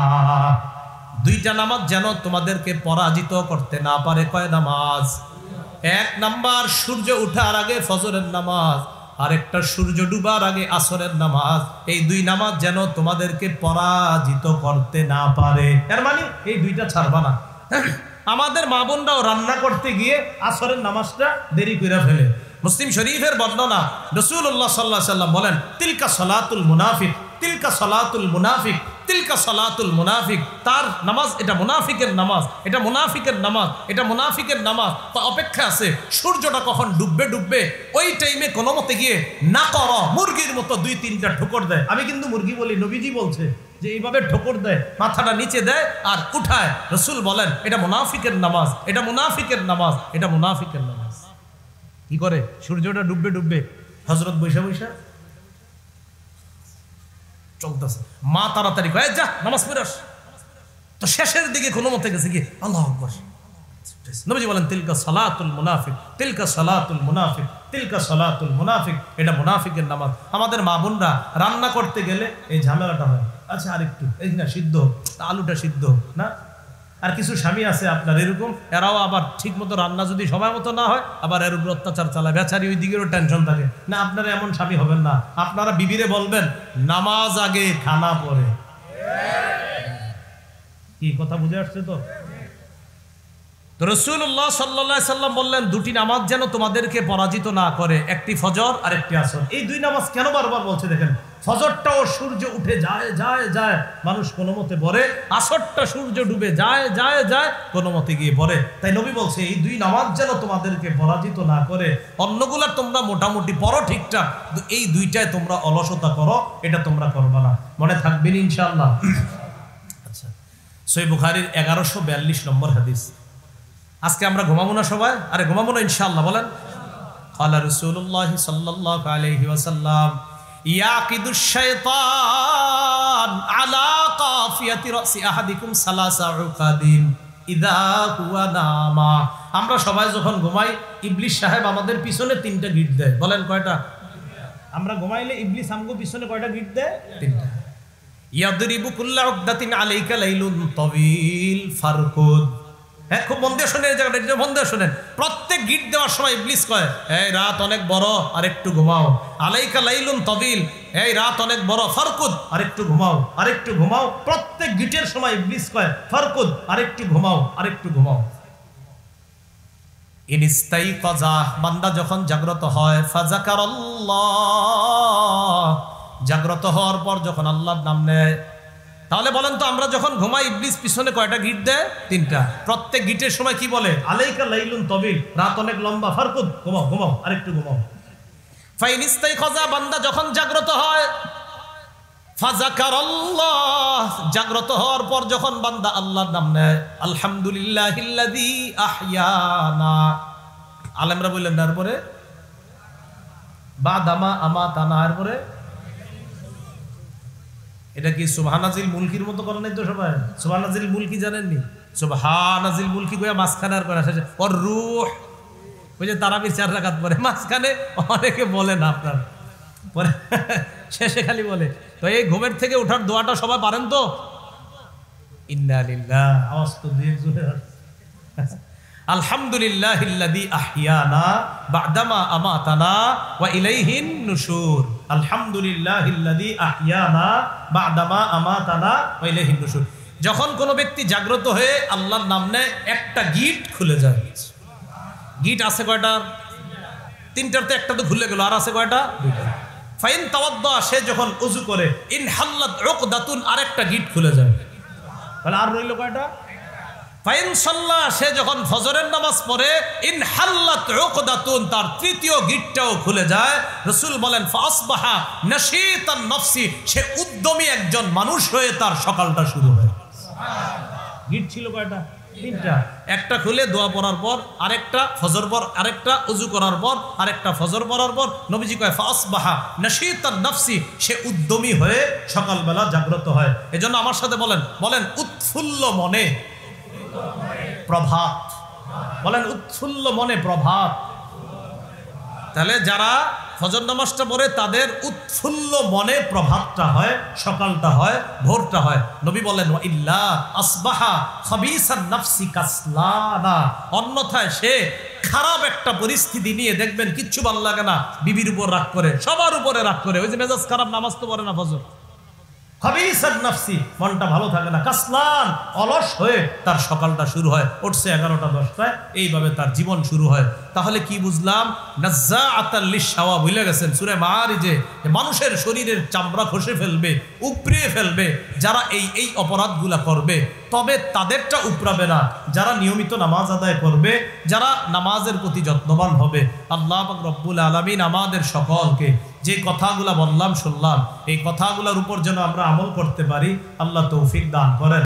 দুইটা নামাজ যেন তোমাদেরকে পরাজিত করতে না পারে। কয় নামাজ? এক নাম্বার সূর্য ওঠার আগে ফজরের নামাজ, আরেকটা সূর্য ডুবার আগে আসরের নামাজ। এই দুই নামাজ যেন তোমাদেরকে পরাজিত করতে না পারে। এর মানে এই দুইটা ছাড়বা না। আমাদের মা বোনরাও রান্না করতে গিয়ে আসরের নামাজটা দেরি করে ফেলে। মুসলিম শরীফের বর্ণনা, রাসূলুল্লাহ সাল্লাল্লাহু আলাইহি ওয়াসাল্লাম বলেন তিলকা সালাতুল মুনাফিক, তিলকা সালাতুল মুনাফিক, তিলকা সালাতুল মুনাফিক, তার নামাজ এটা মুনাফিকের নামাজ, এটা মুনাফিকের নামাজ, এটা মুনাফিকের নামাজ। তো অপেক্ষা আছে সূর্যটা কখন ডুববে ডুববে, ওই টাইমে কোনো মতে গিয়ে না করো মুরগির মতো দুই তিনটা ঠোকর দেয়। আমি কিন্তু মুরগি বলি, নবীজি বলছে যে এইভাবে ঠোকর দেয়, মাথাটা নিচে দেয় আর উঠায়। রাসূল বলেন এটা মুনাফিকের নামাজ, এটা মুনাফিকের নামাজ, এটা মুনাফিকের নামাজ। কি করে? সূর্যটা ডুববে ডুববে হযরত বৈশা বৈশা চলতেছে, মা তাড়াতাড়ি কয় যা নামাজ পড়াস। তো শেষের দিকে কোনো মতে গেছে কি আল্লাহু আকবার। নবীজি বলেন তিলকা সালাতুল মুনাফিক, তিলকা সালাতুল মুনাফিক, তিলকা সালাতুল মুনাফিক, এটা মুনাফিকের নামাজ। আমাদের মা বোনরা রান্না করতে গেলে এই ঝামেলাটা হয়, আচ্ছা আরেকটু এই না সিদ্ধ, আলুটা সিদ্ধ না। আর কিছু স্বামী আছে আপনার এরকম, এরাও আবার ঠিক মতো রান্না যদি সময় মতো না হয় আবার এর উপর অত্যাচার চালায়, বেচারি ওই দিকেরও টেনশন থাকে না। আপনারা এমন স্বামী হবেন না, আপনারা বিবিরে বলবেন নামাজ আগে খানা পরে। কি কথা বুঝে আসছে? তো রাসূলুল্লাহ সাল্লাল্লাহু আলাইহি সাল্লাম বললেন দুটি নামাজ যেন তোমাদেরকে পরাজিত না করে, একটি ফজর আর একটি আসর। এই দুই নামাজ কেন বারবার বলছে দেখেন, ফজরটাও সূর্য উঠে যায় যায় যায় মানুষ কোনো মতে পড়ে, আসরটা সূর্য ডুবে যায় যায় যায় কোনো মতে গিয়ে পড়ে। তাই নবী বলছে এই দুই নামাজ যেন তোমাদেরকে পরাজিত না করে। অন্যগুলা তোমরা মোটামুটি পড়ো ঠিকঠাক, এই দুইটায় তোমরা অলসতা করো, এটা তোমরা করবা না। মনে থাকবেন ইনশাআল্লাহ। আচ্ছা, সহিহ বুখারীর 1142 নম্বর হাদিস। আজকে আমরা ঘুমাবো না সবাই? আরে ঘুমাবো না ইনশাআল্লাহ, বলেন। ক্বালা রাসূলুল্লাহ সাল্লাল্লাহু আলাইহি ওয়াসাল্লাম ইয়াকিদুশ শাইতান আলা কাফিয়াতি রাসি আহাদিকুম সালাসা উকাদিন ইযা হুয়া নামা। আমরা সবাই যখন ঘুমাই ইবলিস সাহেব আমাদের পিছনে তিনটা গিট দেয়। বলেন কয়টা? আমরা ঘুমাইলে ইবলিস আমগো পিছনে কয়টা গিট দেয়? তিনটা। ইয়াদরিবু কুল্লা উকদাতিন আলাইকা লাইলুন তাওয়িল ফারকুদ। হ্যাঁ, খুব মন দিয়ে শোনেন, এই জায়গাটা মন দিয়ে শোনেন। প্রত্যেক গিট দেওয়ার সময় ইবলিস কয় এই রাত অনেক বড় আর একটু ঘুমাও, আলাইকা লাইলুন তাবিল, এই রাত অনেক বড়, ফারকুদ আর একটু ঘুমাও, আর একটু ঘুমাও। প্রত্যেক গিটের সময় ইবলিস কয় ফারকুদ আর একটু ঘুমাও, আর একটু ঘুমাও। ইনস্তাইকাযা, বান্দা যখন জাগ্রত হয়, ফাযাকারাল্লাহ, জাগ্রত হওয়ার পর যখন আল্লাহর নাম নেয়। তাহলে বলেন তো আমরা যখন ঘুমাই ইবলিস পিছনে কয়টা গিট দেয়? তিনটা। প্রত্যেক গিটের সময় কি বলে? আলাইকা লাইলুন তাবিল, রাত অনেক লম্বা, ফারকুদ ঘুমাও ঘুমাও, আরেকটু ঘুমাও। ফাইনিস্তাইকাযা, বান্দা যখন জাগ্রত হয়, ফাযাকারাল্লাহ, জাগ্রত হওয়ার পর যখন বান্দা আল্লাহর নাম নেয়, আলহামদুলিল্লাহিল্লাযী আহইয়ানা, আলেমরা বললেন তারপরে বাদামা আমাতানা, এরপরে এটা কি সুবহানাজিল মুলকির মতো করে নাই তো সবাই? সুবহানাজিল মুলকি জানেননি? সুবহানাজিল মুলকি কইয়া মাঝখানে আর করে শেষে ওর রূহ, ওই যে তারাবির 4 রাকাত পরে মাঝখানে অনেকে বলে না, আপনার পরে শেষে খালি বলে। তো এই ঘুমের থেকে ওঠার দোয়াটা সবাই পারেন তো? ইন্না লিল্লাহ, আওয়াজ তো দিয়ে জোরে। আলহামদুলিল্লাহিল্লাযী আহইয়ানা বা'দামা আমাতানা ওয়া ইলাইহিন নুশুর। আলহামদুলিল্লাহিল্লাযী আহইয়ানা বা'দামা আমাতানা ওয়া ইলাইহিন নুশুর। যখন কোনো ব্যক্তি জাগ্রত হয়ে আল্লাহর নাম নেয় একটা গিট খুলে যায়। গিট আছে কয়টা? তিনটার তো একটা তো খুলে গেল, আর আছে কয়টা? দুইটা। ফাইন তাওয়াদ্দা, সে যখন উযু করে, ইন হাল্লাত উকদাতুন, আরেকটা গিট খুলে যায়। তাহলে আর রইল কয়টা? ফাইন সাল্লা, সে যখন ফজরের নামাজ পড়ে, ইন হাল্লাত উকদাতুন, তার তৃতীয় গিটটাও খুলে যায়। রাসূল বলেন ফাসবাহা নাশীতান নফসি, সে উদ্যমী একজন মানুষ হয়ে তার সকালটা শুরু হয়। গিট ছিল কয়টা? তিনটা। একটা খুলে দোয়া পড়ার পর, আরেকটা ফজর পর, আরেকটা উযু করার পর, আরেকটা ফজর পড়ার পর। নবীজি কয় ফাসবাহা নাশীতান নফসি, সে উদ্যমী হয়ে সকালবেলা জাগ্রত হয়। এজন্য আমার সাথে বলেন, বলেন উৎফুল্ল মনে প্রভাত। বলেন উৎফুল্ল মনে প্রভাত। তাহলে যারা ফজর নামাজটা পড়ে তাদের উৎফুল্ল মনে প্রভাতটা হয়, সকালটা হয়, ভোরটা হয়। নবী বলেন ইল্লা আসবাহা খাবিসান নাফসি কাসলানা, অন্যথায় সে খারাপ একটা পরিস্থিতি নিয়ে দেখবেন কিচ্ছু ভালো লাগে না, বিবির উপর রাগ করে, সবার উপরে রাগ করে, ওই যে মেজাজ খারাপ, নামাজ তো পড়ে না ফজর। খাবিসান নাফসি, মনটা ভালো থাকে না, কাসলান, অলস হয়ে তার সকালটা শুরু হয়। উঠছে 11টা 10টায়, এইভাবে তার জীবন শুরু হয়। তাহলে কি বুঝলাম? নাজ্জাআতাল লিশাওয়া, ভুলে গেছেন সূরা মাআরিজে, মানুষের শরীরের চামড়া খসে ফেলবে, উপড়িয়ে ফেলবে যারা এই অপরাধগুলা করবে। তবে তাদেরটা উপরাবে না যারা নিয়মিত নামাজ আদায় করবে, যারা নামাজের প্রতি যত্নবান হবে। আল্লাহ পাক রব্বুল আলামিন আমাদের সকলকে যে কথাগুলা বললাম শুনলাম, এই কথাগুলোর উপর যেন আমরা আমল করতে পারি, আল্লাহ তৌফিক দান করেন।